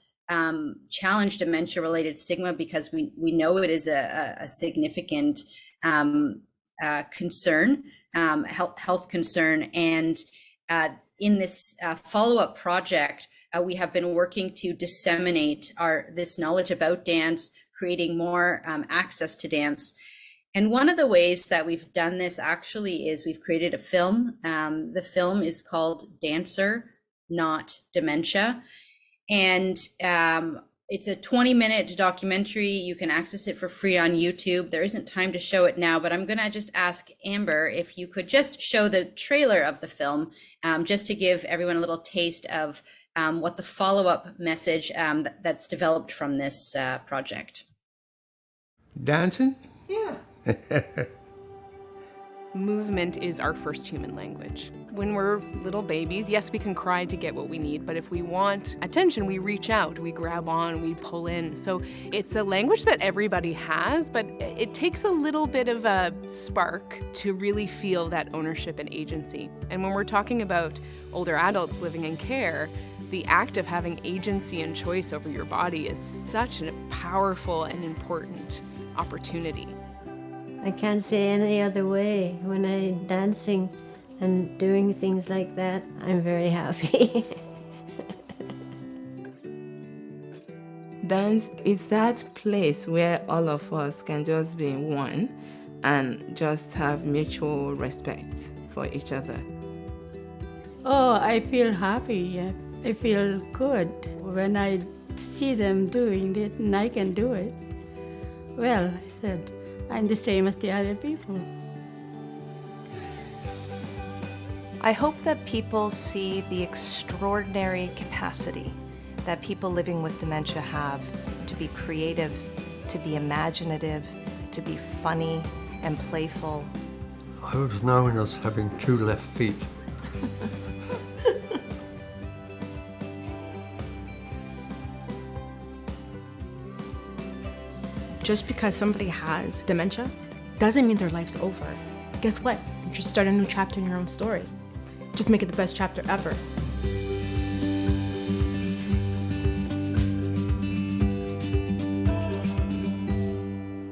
challenge dementia-related stigma, because we know it is a significant concern, health concern. And in this follow-up project, we have been working to disseminate this knowledge about dance, creating more access to dance. And one of the ways that we've done this actually is we've created a film. The film is called Dancer, Not Dementia. And it's a 20-minute documentary. You can access it for free on YouTube. There isn't time to show it now, but I'm going to just ask Amber if you could just show the trailer of the film, just to give everyone a little taste of what the follow-up message that's developed from this project.
Dancing?
Yeah.
Movement is our first human language. When we're little babies, yes, we can cry to get what we need, but if we want attention, we reach out, we grab on, we pull in. So it's a language that everybody has, but it takes a little bit of a spark to really feel that ownership and agency. And when we're talking about older adults living in care, the act of having agency and choice over your body is such a powerful and important opportunity.
I can't say any other way. When I'm dancing and doing things like that, I'm very happy.
Dance is that place where all of us can just be one and just have mutual respect for each other.
Oh, I feel happy. Yeah. I feel good when I see them doing it and I can do it. Well, I said, I'm the same as the other people.
I hope that people see the extraordinary capacity that people living with dementia have to be creative, to be imaginative, to be funny and playful.
I was known as having 2 left feet.
Just because somebody has dementia doesn't mean their life's over. Guess what? You just start a new chapter in your own story. Just make it the best chapter ever.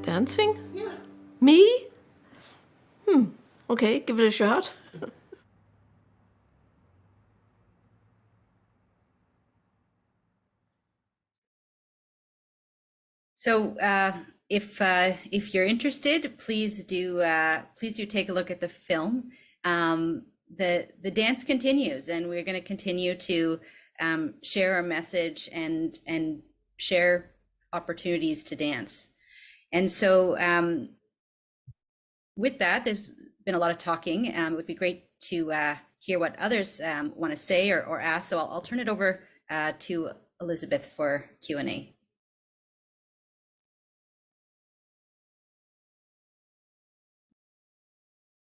Dancing? Yeah. Me? Okay, give it a shot.
So if you're interested, please do take a look at the film. The dance continues, and we're going to continue to share our message and share opportunities to dance. And so with that, there's been a lot of talking. It would be great to hear what others want to say or ask. So I'll turn it over to Elizabeth for Q&A.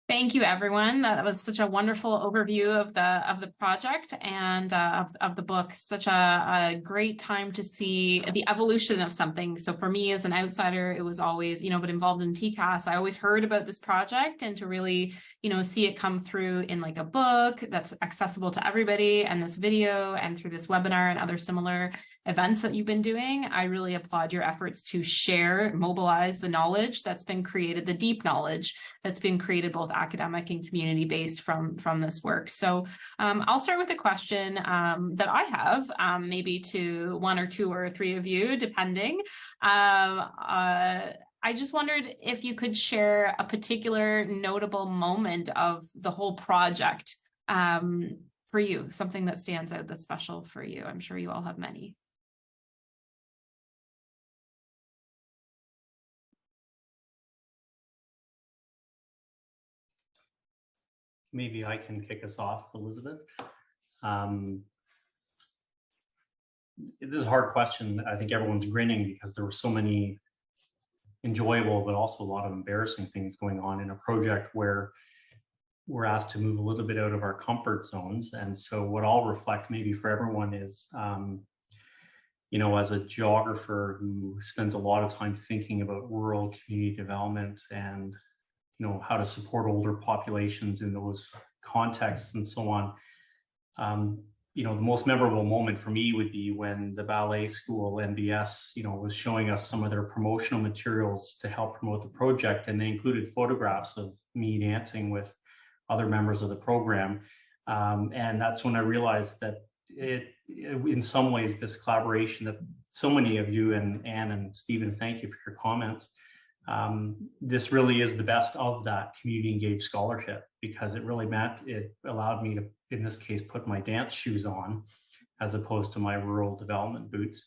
Thank you, everyone. That was such a wonderful overview of the project and of the book. Such a great time to see the evolution of something. So for me as an outsider, it was always, but involved in TCAS, I always heard about this project, and to really, see it come through in like a book that's accessible to everybody, and this video, and through this webinar and other similar events that you've been doing. I really applaud your efforts to share, mobilize the knowledge that's been created, the deep knowledge that's been created, both academic and community-based from this work. So I'll start with a question that I have, maybe to 1 or 2 or 3 of you, depending. I just wondered if you could share a particular notable moment of the whole project for you, something that stands out that's special for you. I'm sure you all have many.
Maybe I can kick us off, Elizabeth. This is a hard question. I think everyone's grinning because there were so many enjoyable, but also a lot of embarrassing things going on in a project where we're asked to move a little bit out of our comfort zones. And so what I'll reflect maybe for everyone is, as a geographer who spends a lot of time thinking about rural community development and how to support older populations in those contexts and so on. The most memorable moment for me would be when the ballet school, NBS, was showing us some of their promotional materials to help promote the project. And they included photographs of me dancing with other members of the program. And that's when I realized that in some ways, this collaboration that so many of you and Anne and Stephen, thank you for your comments. This really is the best of that community engaged scholarship, because it allowed me to, in this case, put my dance shoes on as opposed to my rural development boots,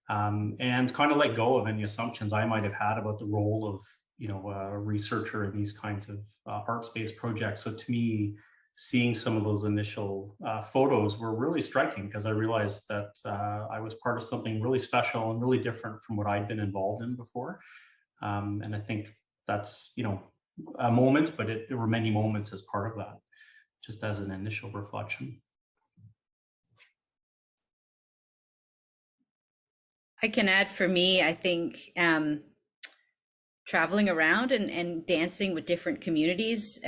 and kind of let go of any assumptions I might have had about the role of a researcher in these kinds of arts-based projects. So to me, seeing some of those initial photos were really striking, because I realized that I was part of something really special and really different from what I'd been involved in before. And I think that's, a moment, but there were many moments as part of that, just as an initial reflection.
I can add, for me, I think traveling around and dancing with different communities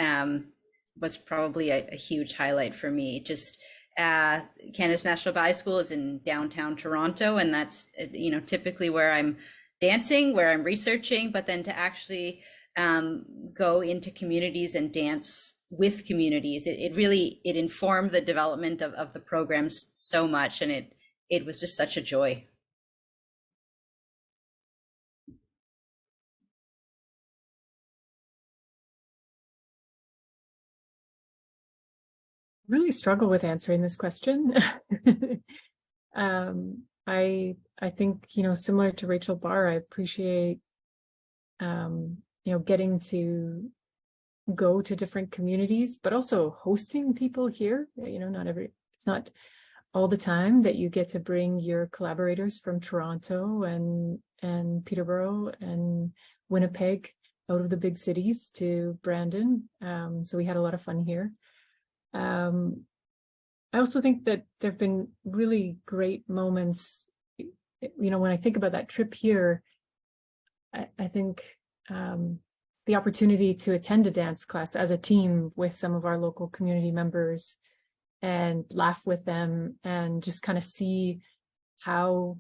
was probably a huge highlight for me. Just Canada's National Ballet School is in downtown Toronto, and that's typically where I'm dancing, where I'm researching, but then to actually go into communities and dance with communities. It really informed the development of the programs so much, and it was just such a joy.
Really struggle with answering this question. I think, similar to Rachel Barr, I appreciate, getting to go to different communities, but also hosting people here. It's not all the time that you get to bring your collaborators from Toronto and Peterborough and Winnipeg out of the big cities to Brandon. So we had a lot of fun here. I also think that there have been really great moments, when I think about that trip here, I think the opportunity to attend a dance class as a team with some of our local community members and laugh with them and just kind of see how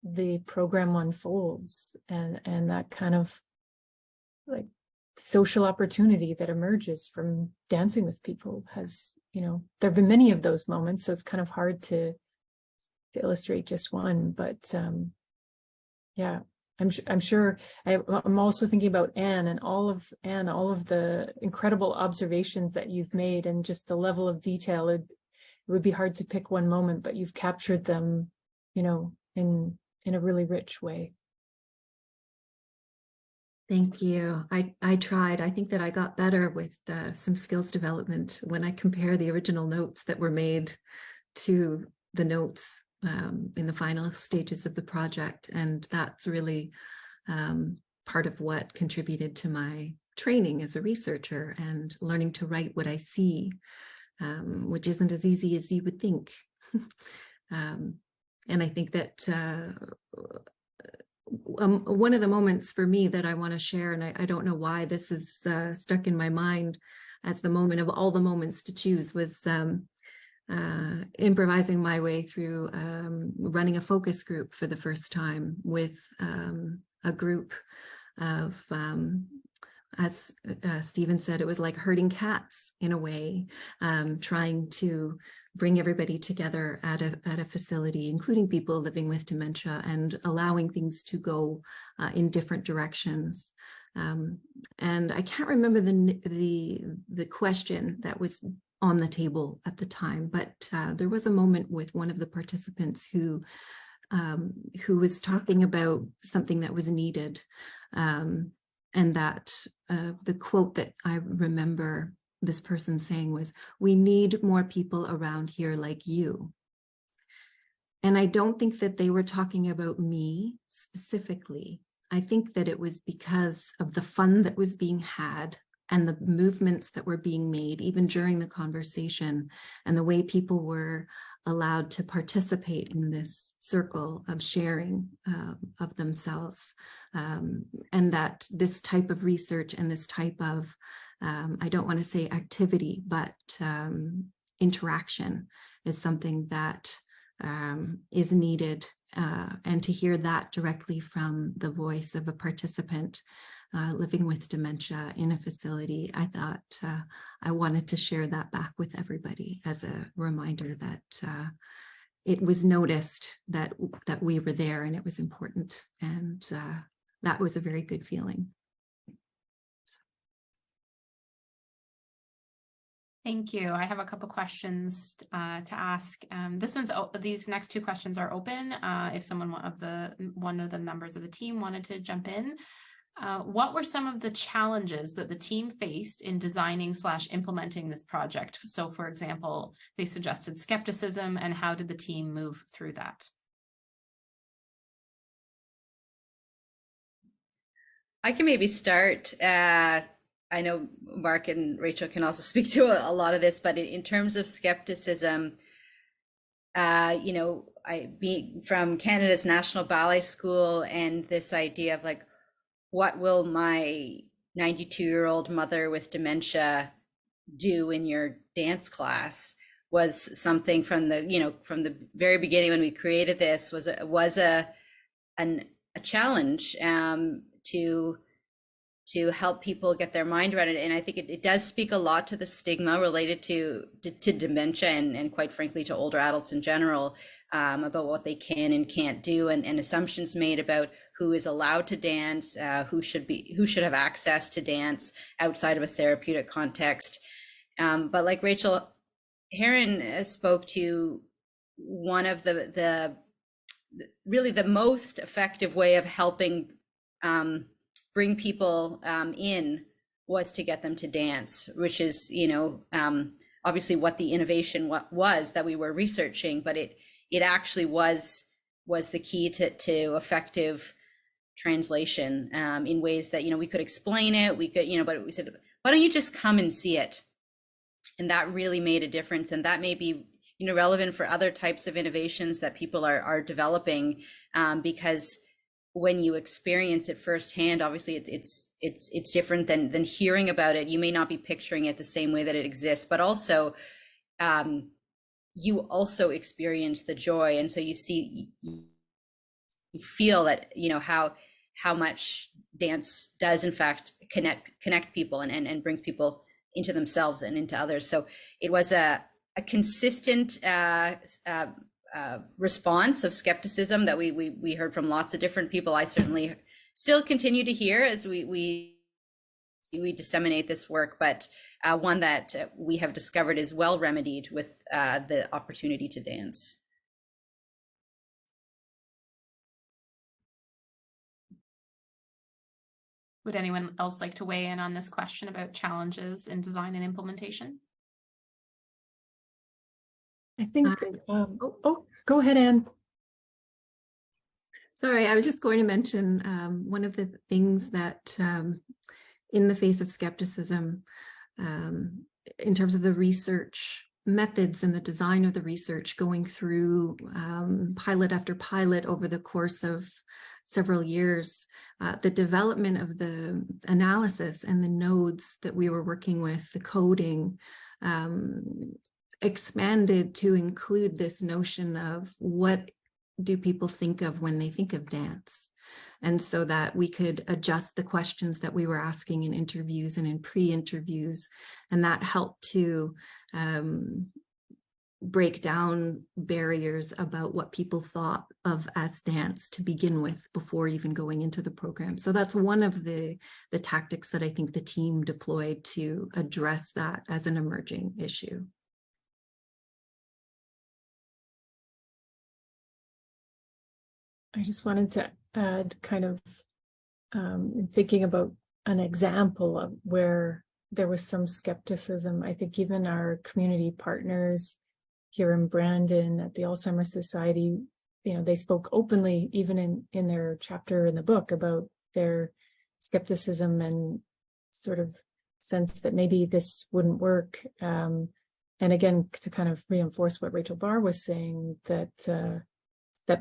the program unfolds and that kind of like social opportunity that emerges from dancing with people has, there have been many of those moments, so it's kind of hard to illustrate just one, but yeah, I'm sure I'm also thinking about Anne and all of the incredible observations that you've made and just the level of detail. It would be hard to pick one moment, but you've captured them, in a really rich way.
Thank you. I tried. I think that I got better with some skills development when I compare the original notes that were made to the notes in the final stages of the project. And that's really part of what contributed to my training as a researcher and learning to write what I see, which isn't as easy as you would think. And I think that one of the moments for me that I want to share, and I don't know why this is stuck in my mind as the moment of all the moments to choose, was improvising my way through running a focus group for the first time with a group of, as Stephen said, it was like herding cats in a way, trying to bring everybody together at a facility, including people living with dementia, and allowing things to go in different directions. And I can't remember the question that was on the table at the time, but there was a moment with one of the participants who was talking about something that was needed, and that the quote that I remember this person saying was, "We need more people around here like you." And I don't think that they were talking about me specifically. I think that it was because of the fun that was being had and the movements that were being made, even during the conversation, and the way people were allowed to participate in this circle of sharing of themselves. And that this type of research and this type of, I don't want to say activity, but interaction is something that is needed. And to hear that directly from the voice of a participant living with dementia in a facility, I thought I wanted to share that back with everybody as a reminder that it was noticed that we were there and it was important. And that was a very good feeling.
Thank you. I have a couple questions to ask. These next two questions are open. If one of the members of the team wanted to jump in. What were some of the challenges that the team faced in designing/implementing this project? So, for example, they suggested skepticism, and how did the team move through that?
I can maybe start. I know Mark and Rachel can also speak to a lot of this, but in terms of skepticism, I being from Canada's National Ballet School, and this idea of like, what will my 92-year-old mother with dementia do in your dance class was something from the very beginning when we created this was a challenge to to help people get their mind around it. And I think it does speak a lot to the stigma related to dementia and quite frankly to older adults in general, about what they can and can't do, and assumptions made about who is allowed to dance, who should have access to dance outside of a therapeutic context. But like Rachel, Herron spoke to one of the really the most effective way of helping bring people in was to get them to dance, which is, obviously what the innovation was that we were researching, but it actually was the key to effective translation in ways that, we could explain it, we could, but we said, why don't you just come and see it? And that really made a difference. And that may be, relevant for other types of innovations that people are developing, because when you experience it firsthand, obviously it's different than hearing about it. You may not be picturing it the same way that it exists, but also you also experience the joy, and so you feel that how much dance does in fact connect people and brings people into themselves and into others. So it was a consistent response of skepticism that we heard from lots of different people. I certainly still continue to hear as we disseminate this work, but one that we have discovered is well remedied with the opportunity to dance.
Would anyone else like to weigh in on this question about challenges in design and implementation?
I think, go ahead, Anne.
Sorry, I was just going to mention one of the things that in the face of skepticism, in terms of the research methods and the design of the research, going through pilot after pilot over the course of several years, the development of the analysis and the nodes that we were working with, the coding, expanded to include this notion of what do people think of when they think of dance, and so that we could adjust the questions that we were asking in interviews and in pre-interviews, and that helped to break down barriers about what people thought of as dance to begin with before even going into the program. So that's one of the tactics that I think the team deployed to address that as an emerging issue.
I just wanted to add kind of thinking about an example of where there was some skepticism. I think even our community partners here in Brandon at the Alzheimer's Society, they spoke openly, even in their chapter in the book, about their skepticism and sort of sense that maybe this wouldn't work. And again, to kind of reinforce what Rachel Barr was saying, that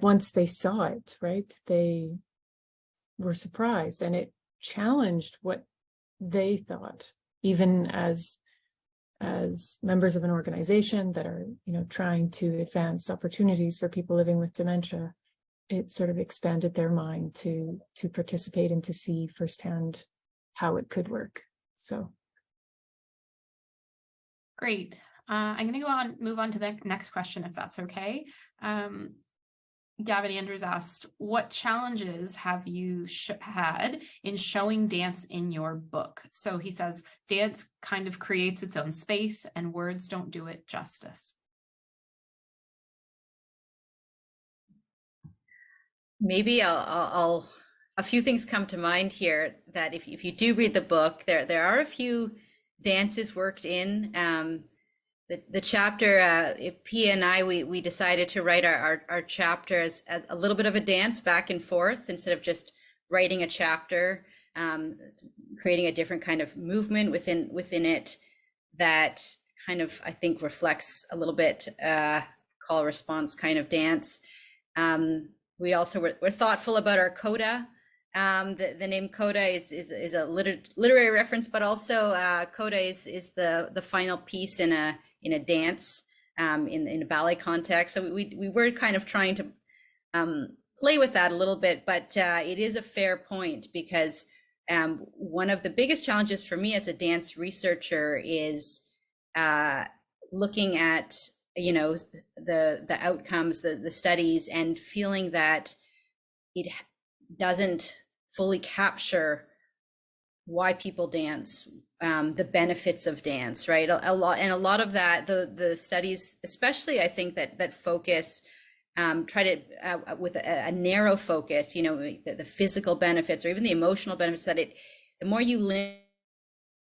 once they saw it, right, they were surprised, and it challenged what they thought, even as members of an organization that are, trying to advance opportunities for people living with dementia. It sort of expanded their mind to participate and to see firsthand how it could work. So.
Great. I'm going to move on to the next question, if that's okay. Gavin Andrews asked, what challenges have you had in showing dance in your book? So he says, dance kind of creates its own space and words don't do it justice.
Maybe a few things come to mind here that if you do read the book, there are a few dances worked in. The chapter, Pia and I, we decided to write our chapter as a little bit of a dance back and forth instead of just writing a chapter, creating a different kind of movement within it that kind of, I think, reflects a little bit call response kind of dance. We also were thoughtful about our coda. The name coda is a literary reference, but also coda is the final piece in a dance, in a ballet context. So we were kind of trying to play with that a little bit, but it is a fair point, because one of the biggest challenges for me as a dance researcher is looking at, you know, the outcomes, the studies, and feeling that it doesn't fully capture why people dance, the benefits of dance, right? A lot of that, the studies, especially I think that focus, try to with a narrow focus, you know, the physical benefits or even the emotional benefits, that the more you limit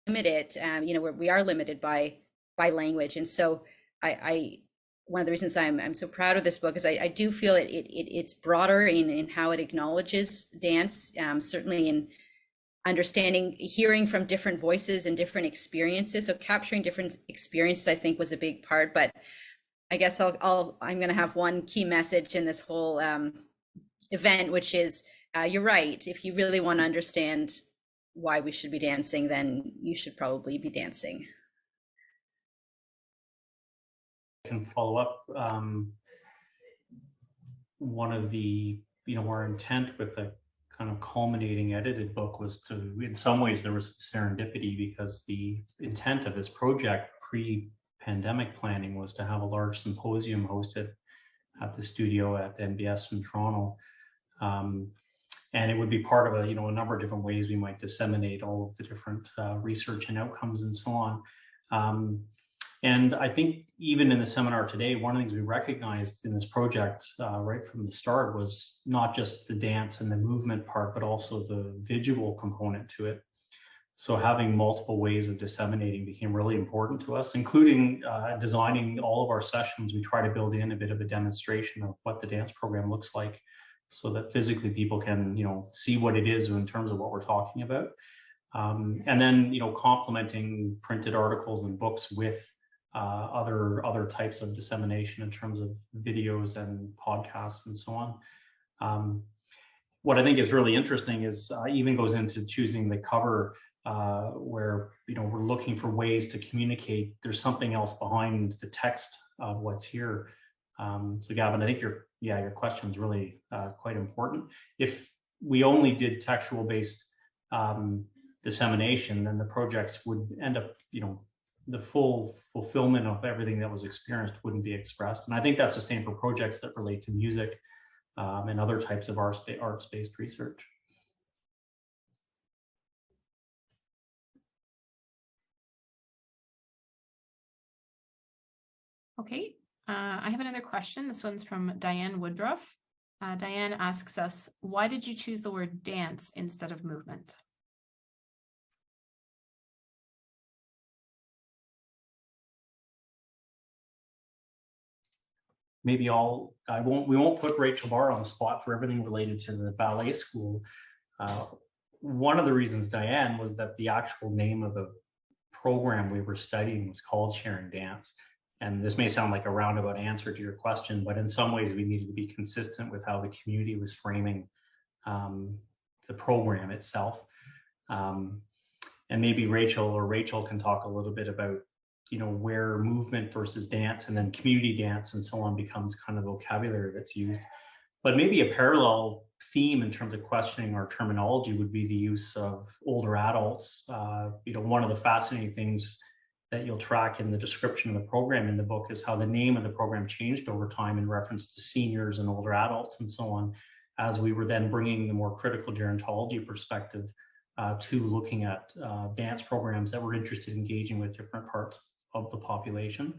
it, you know, we are limited by language. And so I one of the reasons I'm so proud of this book is I do feel it's broader in how it acknowledges dance, certainly in understanding, hearing from different voices and different experiences. So capturing different experiences, I think, was a big part. But I guess I'm going to have one key message in this whole event, which is you're right. If you really want to understand why we should be dancing, then you should probably be dancing.
Can follow up. One of the, you know, our intent with the kind of culminating edited book was to, in some ways, there was serendipity, because the intent of this project pre-pandemic planning was to have a large symposium hosted at the studio at NBS in Toronto. And it would be part of a, you know, a number of different ways we might disseminate all of the different research and outcomes and so on. And I think even in the seminar today, one of the things we recognized in this project right from the start was not just the dance and the movement part, but also the visual component to it. So having multiple ways of disseminating became really important to us, including designing all of our sessions. We try to build in a bit of a demonstration of what the dance program looks like, so that physically people can, you know, see what it is in terms of what we're talking about. And then, you know, complementing printed articles and books with other types of dissemination in terms of videos and podcasts and so on. What I think is really interesting is even goes into choosing the cover, where, you know, we're looking for ways to communicate there's something else behind the text of what's here. So Gavin, I think your question is really quite important. If we only did textual based dissemination, then the projects would end up, you know, the full fulfillment of everything that was experienced wouldn't be expressed. And I think that's the same for projects that relate to music and other types of arts-based research.
Okay, I have another question. This one's from Diane Woodruff. Diane asks us, why did you choose the word dance instead of movement?
Maybe we won't put Rachel Barr on the spot for everything related to the ballet school. One of the reasons, Diane, was that the actual name of the program we were studying was called Sharing Dance. And this may sound like a roundabout answer to your question, but in some ways we needed to be consistent with how the community was framing the program itself. And maybe Rachel can talk a little bit about, you know, where movement versus dance and then community dance and so on becomes kind of vocabulary that's used. But maybe a parallel theme in terms of questioning our terminology would be the use of older adults. You know, one of the fascinating things that you'll track in the description of the program in the book is how the name of the program changed over time in reference to seniors and older adults and so on, as we were then bringing the more critical gerontology perspective to looking at dance programs that were interested in engaging with different parts of the population.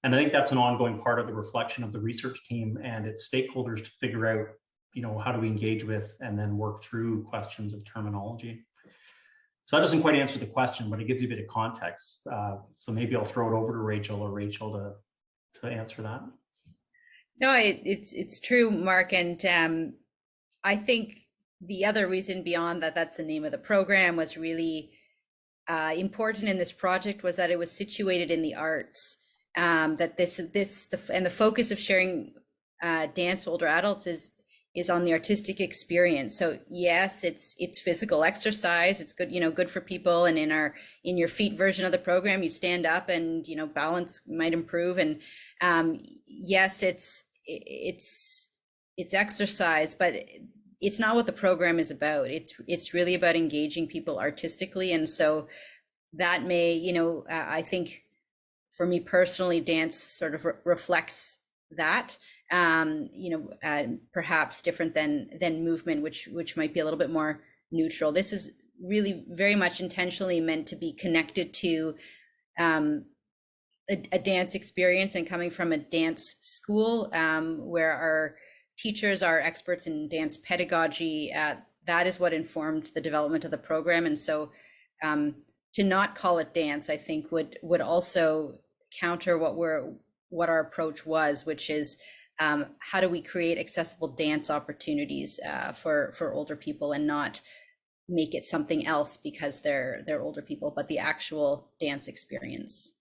And I think that's an ongoing part of the reflection of the research team and its stakeholders to figure out, you know, how do we engage with and then work through questions of terminology. So that doesn't quite answer the question, but it gives you a bit of context. So maybe I'll throw it over to Rachel to answer that.
No, it's true, Mark. And I think the other reason beyond that's the name of the program was really important in this project was that it was situated in the arts. That the focus of sharing dance older adults is on the artistic experience. So yes, it's physical exercise. It's good, you know, good for people. And in your feet version of the program, you stand up and, you know, balance might improve. And yes, it's exercise, but it's not what the program is about. It's really about engaging people artistically. And so that may, I think for me personally, dance sort of reflects that, perhaps different than movement, which might be a little bit more neutral. This is really very much intentionally meant to be connected to a dance experience, and coming from a dance school where our teachers are experts in dance pedagogy. That is what informed the development of the program. And so to not call it dance, I think would also counter what our approach was, which is how do we create accessible dance opportunities for older people, and not make it something else because they're older people, but the actual dance experience.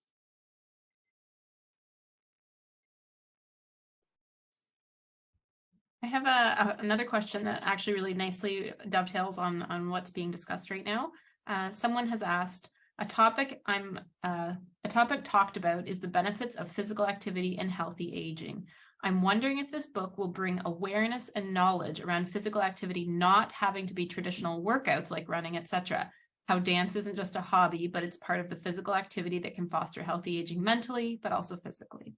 I have another question that actually really nicely dovetails on what's being discussed right now. Someone has asked, a topic talked about is the benefits of physical activity and healthy aging. I'm wondering if this book will bring awareness and knowledge around physical activity not having to be traditional workouts like running, etc. How dance isn't just a hobby, but it's part of the physical activity that can foster healthy aging mentally, but also physically.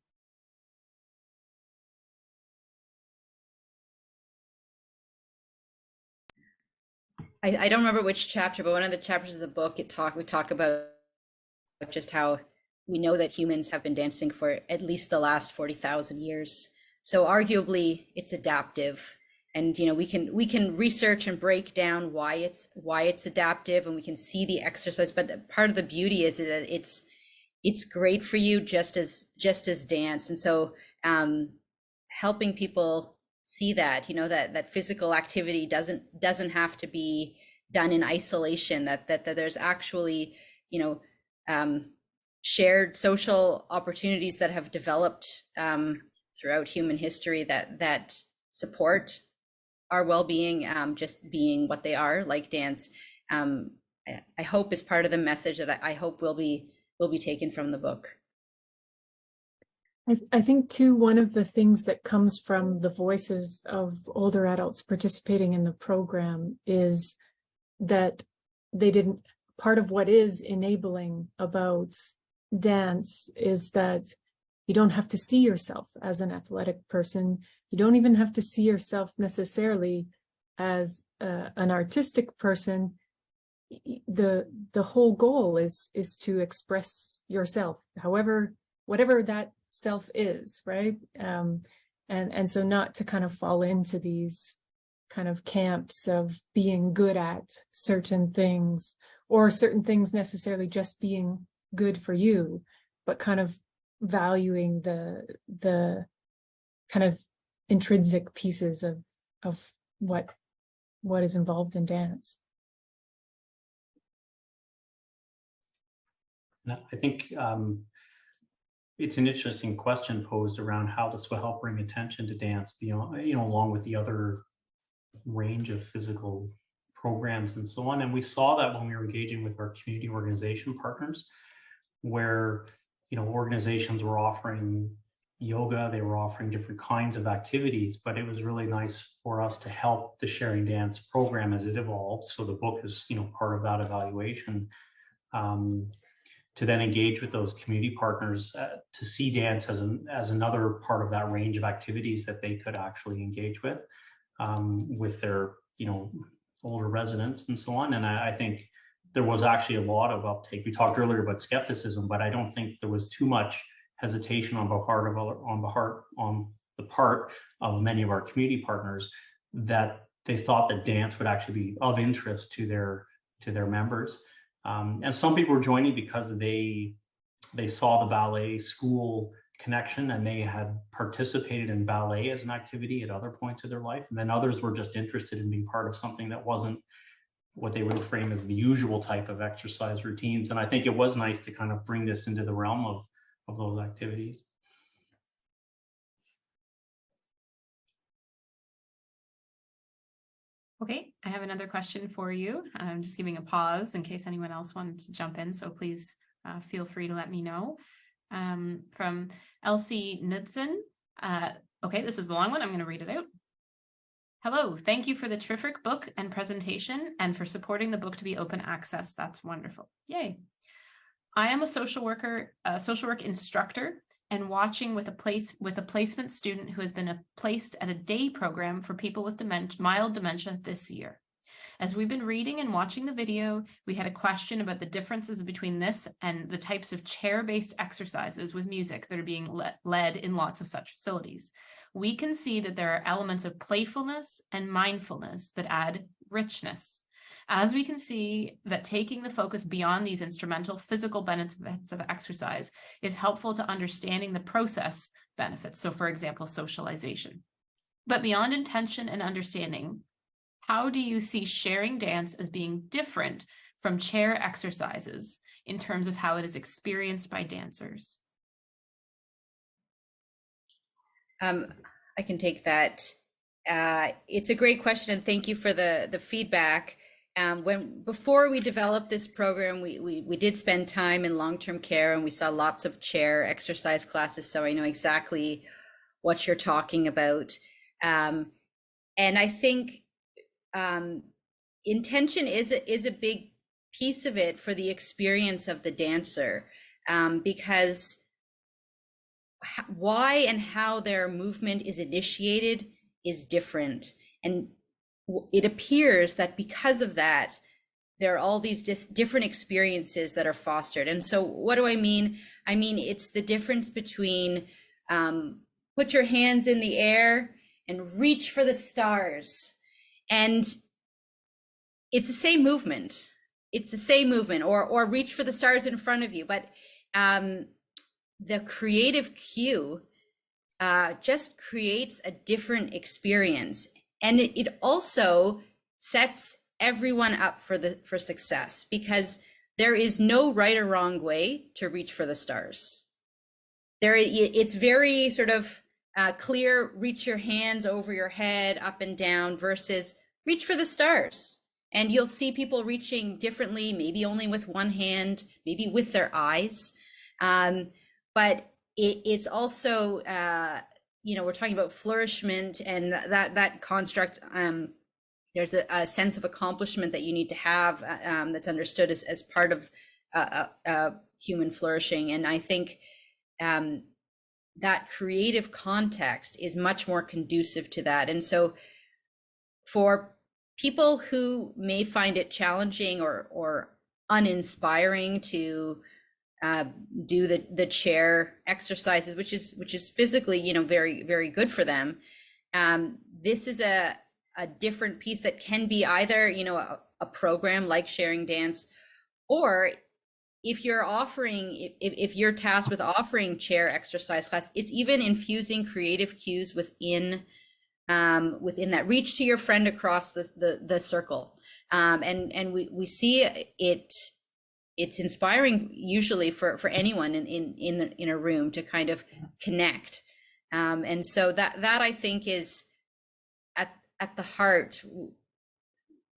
I don't remember which chapter, but one of the chapters of the book, we talk about just how we know that humans have been dancing for at least the last 40,000 years. So arguably it's adaptive, and we can research and break down why it's adaptive, and we can see the exercise. But part of the beauty is that it's great for you just as dance. And so helping people see that, that physical activity doesn't have to be done in isolation, that there's actually, shared social opportunities that have developed throughout human history that support our well-being, just being what they are, like dance. I hope is part of the message that I hope will be taken from the book.
I think too, one of the things that comes from the voices of older adults participating in the program is that part of what is enabling about dance is that you don't have to see yourself as an athletic person. You don't even have to see yourself necessarily as an artistic person. The whole goal is to express yourself, whatever that self is, right? And so not to kind of fall into these kind of camps of being good at certain things, or certain things necessarily just being good for you, but kind of valuing the kind of intrinsic pieces of what is involved in dance.
I think it's an interesting question posed around how this will help bring attention to dance beyond, along with the other range of physical programs and so on. And we saw that when we were engaging with our community organization partners, where, organizations were offering yoga, they were offering different kinds of activities, but it was really nice for us to help the Sharing Dance program as it evolved. So the book is, part of that evaluation. To then engage with those community partners to see dance as another part of that range of activities that they could actually engage with their, older residents and so on. And I think there was actually a lot of uptake. We talked earlier about skepticism, but I don't think there was too much hesitation on the part of many of our community partners that they thought that dance would actually be of interest to their members. And some people were joining because they saw the ballet school connection, and they had participated in ballet as an activity at other points of their life. And then others were just interested in being part of something that wasn't what they would frame as the usual type of exercise routines. And I think it was nice to kind of bring this into the realm of those activities.
Okay, I have another question for you. I'm just giving a pause in case anyone else wanted to jump in, so please feel free to let me know. From Elsie Knudsen. Okay, this is the long one. I'm going to read it out. Hello, thank you for the terrific book and presentation and for supporting the book to be open access. That's wonderful. Yay. I am a social work instructor and watching with a placement student who has been placed at a day program for people with mild dementia this year. As we've been reading and watching the video, we had a question about the differences between this and the types of chair-based exercises with music that are being led in lots of such facilities. We can see that there are elements of playfulness and mindfulness that add richness. As we can see that taking the focus beyond these instrumental physical benefits of exercise is helpful to understanding the process benefits. So for example, socialization. But beyond intention and understanding, how do you see sharing dance as being different from chair exercises in terms of how it is experienced by dancers?
I can take that. It's a great question, and thank you for the feedback. Before we developed this program, we did spend time in long-term care, and we saw lots of chair exercise classes, so I know exactly what you're talking about. And I think intention is a big piece of it for the experience of the dancer, because why and how their movement is initiated is different. And it appears that because of that, there are all these different experiences that are fostered. And so what do I mean? I mean, it's the difference between put your hands in the air and reach for the stars. And it's the same movement. It's the same movement, or reach for the stars in front of you. But the creative cue just creates a different experience. And it also sets everyone up for success, because there is no right or wrong way to reach for the stars. It's very sort of clear, reach your hands over your head, up and down, versus reach for the stars. And you'll see people reaching differently, maybe only with one hand, maybe with their eyes. But it's also, we're talking about flourishment and that construct. There's a sense of accomplishment that you need to have that's understood as part of human flourishing. And I think that creative context is much more conducive to that. And so for people who may find it challenging or uninspiring to do the chair exercises, which is physically, very, very good for them, this is a different piece that can be either, a program like Sharing Dance, or if you're offering, if you're tasked with offering chair exercise class, it's even infusing creative cues within that. Reach to your friend across the circle, and we see it's inspiring usually for anyone in a room to kind of connect, and so that I think is at the heart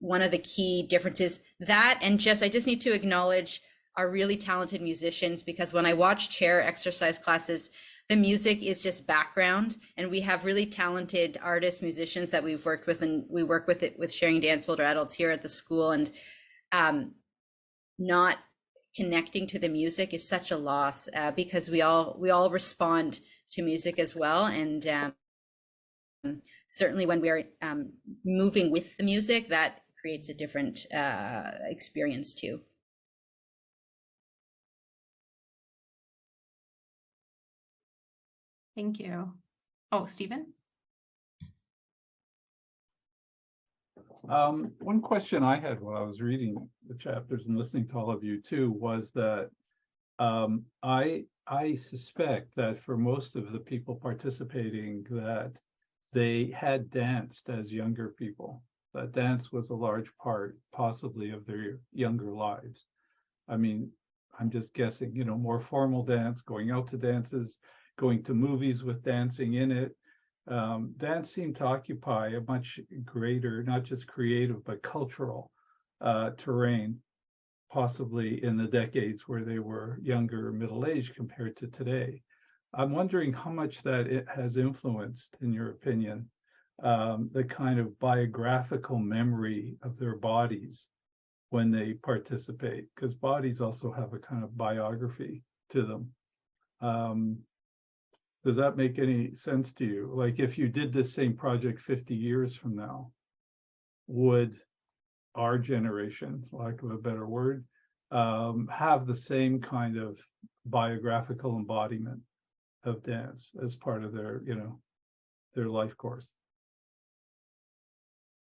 one of the key differences. That, and I just need to acknowledge our really talented musicians, because when I watch chair exercise classes, the music is just background, and we have really talented artists, musicians that we've worked with, and we work with it with Sharing Dance Older Adults here at the school, and not connecting to the music is such a loss, because we all respond to music as well. And certainly when we are moving with the music, that creates a different experience too.
Thank you. Oh, Stephen?
One question I had while I was reading the chapters and listening to all of you too was that I suspect that for most of the people participating, that they had danced as younger people. That dance was a large part, possibly, of their younger lives. I mean, I'm just guessing, more formal dance, going out to dances, going to movies with dancing in it. Dance seemed to occupy a much greater, not just creative, but cultural terrain, possibly in the decades where they were younger, middle-aged compared to today. I'm wondering how much that it has influenced, in your opinion, the kind of biographical memory of their bodies when they participate, because bodies also have a kind of biography to them. Does that make any sense to you? Like, if you did this same project 50 years from now, would our generation, lack of a better word, have the same kind of biographical embodiment of dance as part of their, their life course?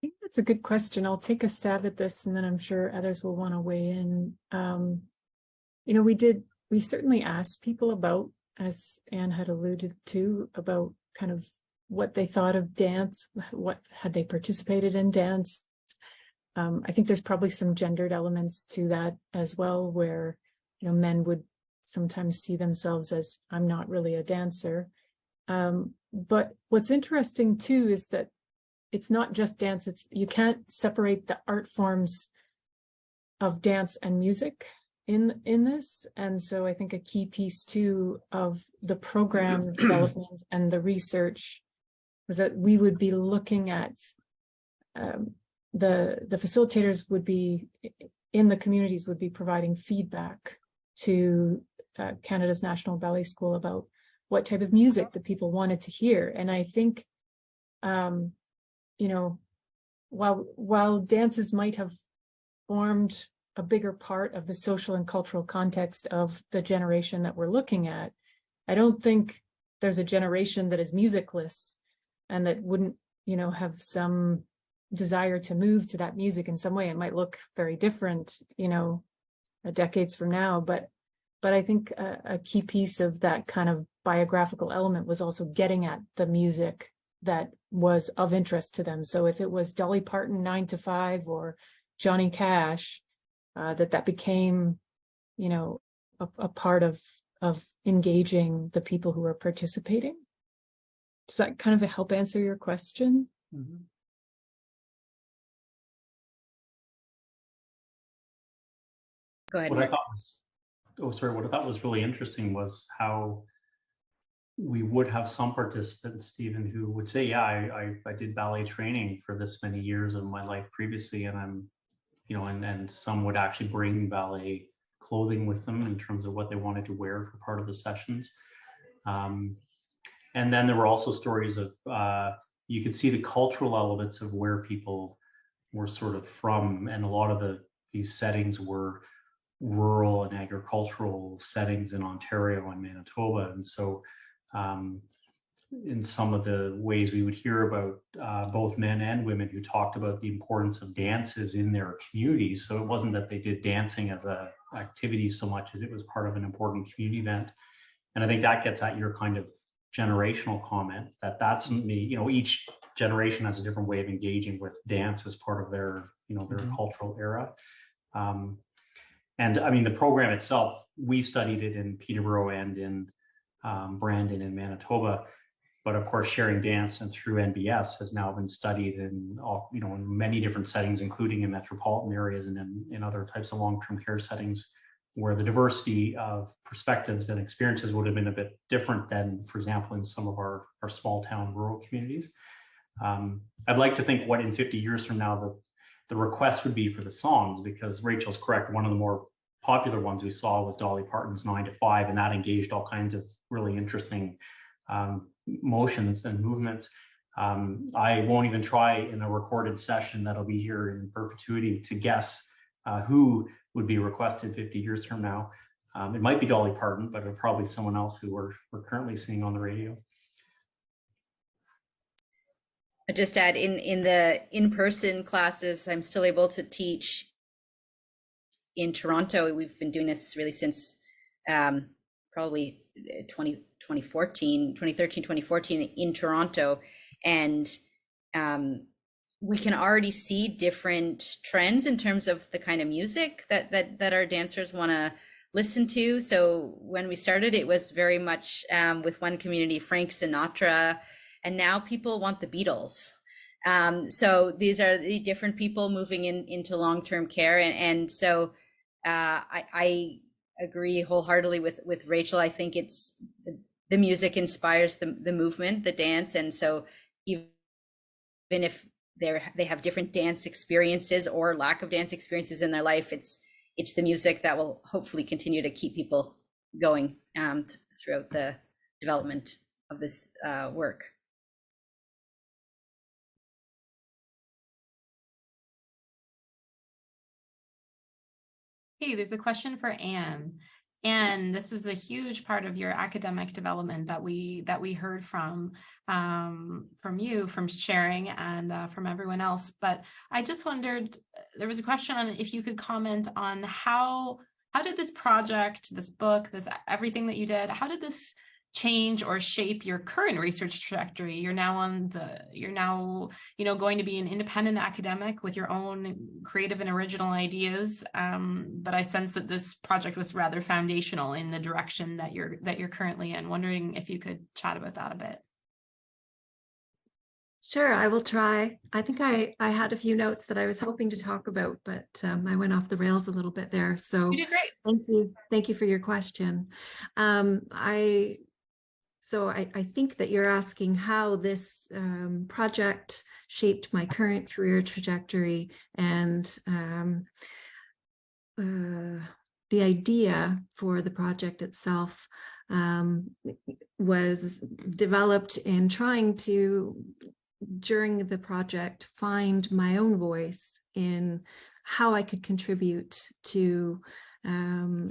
I think that's a good question. I'll take a stab at this, and then I'm sure others will want to weigh in. We certainly asked people about, as Anne had alluded to, about kind of what they thought of dance, what had they participated in dance. I think there's probably some gendered elements to that as well, where, men would sometimes see themselves as, I'm not really a dancer. But what's interesting too is that it's not just dance. You can't separate the art forms of dance and music in this. And so I think a key piece too of the program development and the research was that we would be looking at the facilitators would be in the communities, would be providing feedback to Canada's National Ballet School about what type of music the people wanted to hear. And I think, while dances might have formed a bigger part of the social and cultural context of the generation that we're looking at, I don't think there's a generation that is musicless and that wouldn't, have some desire to move to that music in some way. It might look very different, decades from now, but I think a key piece of that kind of biographical element was also getting at the music that was of interest to them. So if it was Dolly Parton 9 to 5 or Johnny Cash, that became, a part of engaging the people who are participating. Does that kind of help answer your question?
Mm-hmm.
Go ahead.
What I thought was really interesting was how we would have some participants, Stephen, who would say, yeah, I did ballet training for this many years of my life previously, and I'm, and some would actually bring ballet clothing with them in terms of what they wanted to wear for part of the sessions. And then there were also stories of, you could see the cultural elements of where people were sort of from, and a lot of these settings were rural and agricultural settings in Ontario and Manitoba. And so in some of the ways we would hear about both men and women who talked about the importance of dances in their communities. So it wasn't that they did dancing as a activity so much as it was part of an important community event. And I think that gets at your kind of generational comment, that's me, each generation has a different way of engaging with dance as part of their, their cultural era. And I mean, the program itself, we studied it in Peterborough and in Brandon in Manitoba, but of course, sharing dance and through NBS has now been studied in all, in many different settings, including in metropolitan areas and in other types of long-term care settings, where the diversity of perspectives and experiences would have been a bit different than, for example, in some of our small town rural communities. I'd like to think what in 50 years from now, the request would be for the songs, because Rachel's correct. One of the more popular ones we saw was Dolly Parton's 9 to 5, and that engaged all kinds of really interesting motions and movements. I won't even try in a recorded session that'll be here in perpetuity to guess who would be requested 50 years from now. It might be Dolly Parton, but it'll probably be someone else who we're currently seeing on the radio.
I just add in the in-person classes, I'm still able to teach in Toronto. We've been doing this really since probably 2013, 2014 in Toronto. And we can already see different trends in terms of the kind of music that our dancers want to listen to. So when we started, it was very much with one community, Frank Sinatra, and now people want the Beatles. So these are the different people moving into long-term care. And so I agree wholeheartedly with Rachel. I think it's the music inspires the movement, the dance. And so even even if they have different dance experiences or lack of dance experiences in their life, it's the music that will hopefully continue to keep people going throughout the development of this work.
Hey, there's a question for Anne. And this was a huge part of your academic development that we heard from you, from sharing, and from everyone else. But I just wondered, there was a question on if you could comment on how did this project, this book, this everything that you did, how did this change or shape your current research trajectory? You're now going to be an independent academic with your own creative and original ideas. But I sense that this project was rather foundational in the direction that you're currently in. Wondering if you could chat about that a bit.
Sure, I will try. I think I had a few notes that I was hoping to talk about, but I went off the rails a little bit there. So
you did great.
Thank you for your question. So I think that you're asking how this project shaped my current career trajectory, and the idea for the project itself was developed in trying to, during the project, find my own voice in how I could contribute to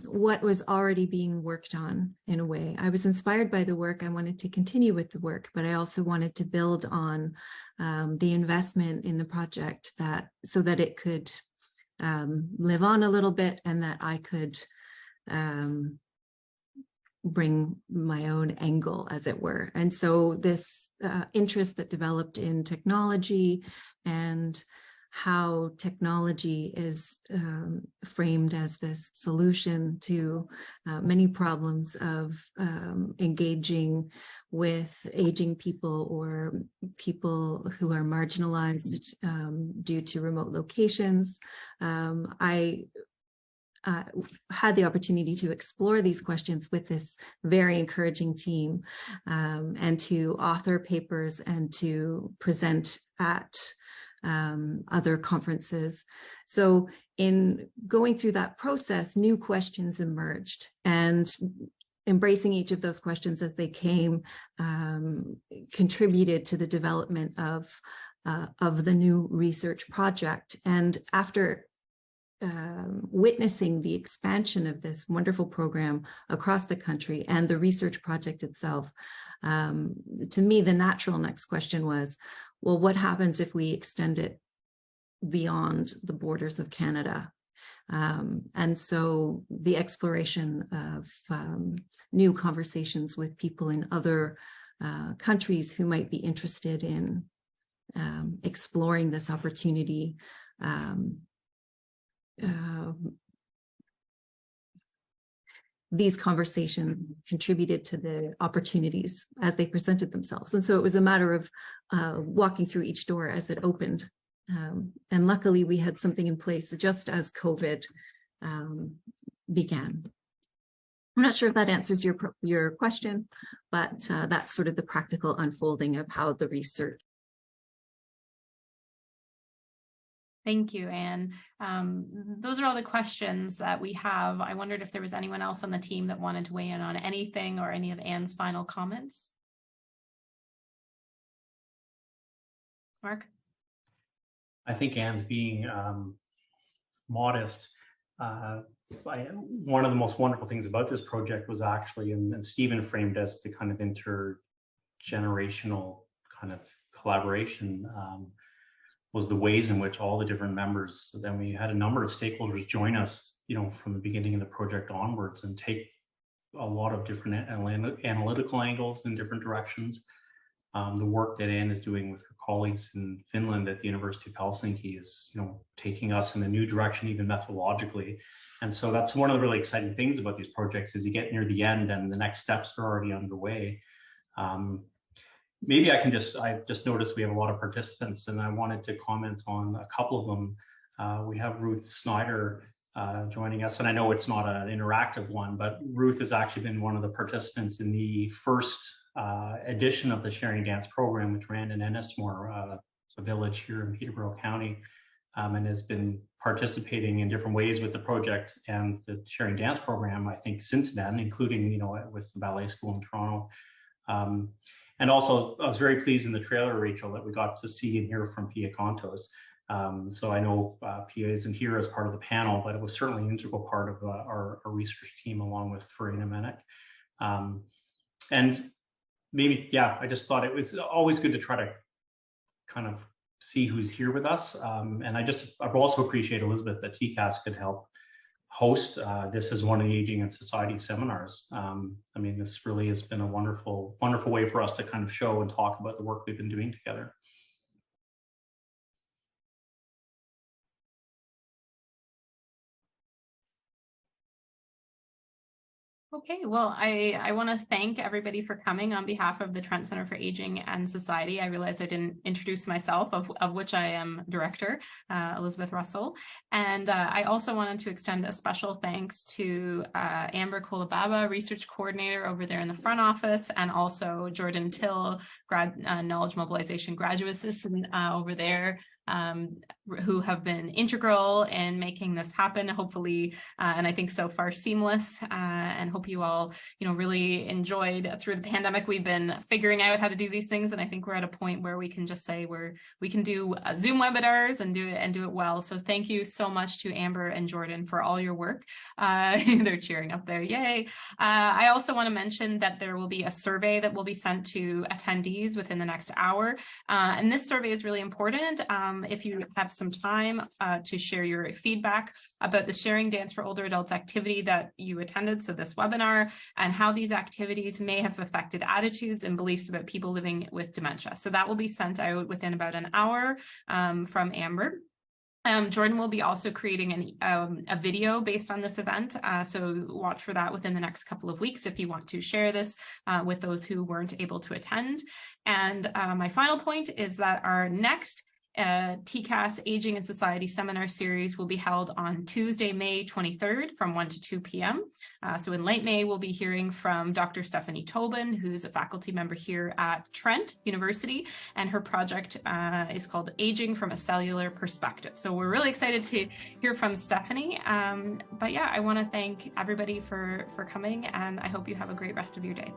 what was already being worked on. In a way, I was inspired by the work. I wanted to continue with the work, but I also wanted to build on the investment in the project, so that it could live on a little bit, and that I could bring my own angle, as it were. And so this interest that developed in technology and how technology is framed as this solution to many problems of engaging with aging people or people who are marginalized due to remote locations. I had the opportunity to explore these questions with this very encouraging team, and to author papers and to present at other conferences. So in going through that process, new questions emerged, and embracing each of those questions as they came contributed to the development of the new research project. And after witnessing the expansion of this wonderful program across the country and the research project itself, to me, the natural next question was, well, what happens if we extend it beyond the borders of Canada? And so the exploration of new conversations with people in other countries who might be interested in exploring this opportunity. These conversations contributed to the opportunities as they presented themselves. And so it was a matter of walking through each door as it opened. And luckily we had something in place just as COVID began. I'm not sure if that answers your question, but that's sort of the practical unfolding of how the research.
Thank you, Anne. Those are all the questions that we have. I wondered if there was anyone else on the team that wanted to weigh in on anything or any of Anne's final comments. Mark?
I think Anne's being modest. One of the most wonderful things about this project was actually, and Stephen framed as the kind of intergenerational kind of collaboration, was the ways in which all the different members, then we had a number of stakeholders join us, from the beginning of the project onwards, and take a lot of different analytical angles in different directions. The work that Anne is doing with her colleagues in Finland at the University of Helsinki is, taking us in a new direction, even methodologically. And so that's one of the really exciting things about these projects, is you get near the end and the next steps are already underway. Maybe I just noticed we have a lot of participants, and I wanted to comment on a couple of them. We have Ruth Snyder joining us, and I know it's not an interactive one, but Ruth has actually been one of the participants in the first edition of the Sharing Dance program, which ran in Ennismore a village here in Peterborough County, and has been participating in different ways with the project and the Sharing Dance program, I think, since then, including, with the ballet school in Toronto. And also, I was very pleased in the trailer, Rachel, that we got to see and hear from Pia Contos. So I know Pia isn't here as part of the panel, but it was certainly an integral part of our research team, along with Farina Menick. And maybe, I just thought it was always good to try to kind of see who's here with us. And I also appreciate, Elizabeth, that TCAS could help host this as one of the Aging and Society seminars. This really has been a wonderful, wonderful way for us to kind of show and talk about the work we've been doing together.
Okay, well, I want to thank everybody for coming on behalf of the Trent Center for Aging and Society. I realized I didn't introduce myself, of which I am director, Elizabeth Russell. And I also wanted to extend a special thanks to Amber Kolababa, research coordinator over there in the front office, and also Jordan Till, knowledge mobilization graduate assistant over there, who have been integral in making this happen, hopefully, and I think so far seamless, and hope you all, really enjoyed through the pandemic. We've been figuring out how to do these things, and I think we're at a point where we can just say we can do Zoom webinars and do it well. So thank you so much to Amber and Jordan for all your work. They're cheering up there, yay. I also want to mention that there will be a survey that will be sent to attendees within the next hour, and this survey is really important. If you have some time to share your feedback about the Sharing Dance for Older Adults activity that you attended, so this webinar, and how these activities may have affected attitudes and beliefs about people living with dementia. So that will be sent out within about an hour from Amber. Jordan will be also creating a video based on this event, so watch for that within the next couple of weeks if you want to share this with those who weren't able to attend. And my final point is that our next TCAS Aging and Society Seminar Series will be held on Tuesday, May 23rd from 1 to 2 p.m. So in late May, we'll be hearing from Dr. Stephanie Tobin, who's a faculty member here at Trent University, and her project is called Aging from a Cellular Perspective. So we're really excited to hear from Stephanie. But I want to thank everybody for coming, and I hope you have a great rest of your day.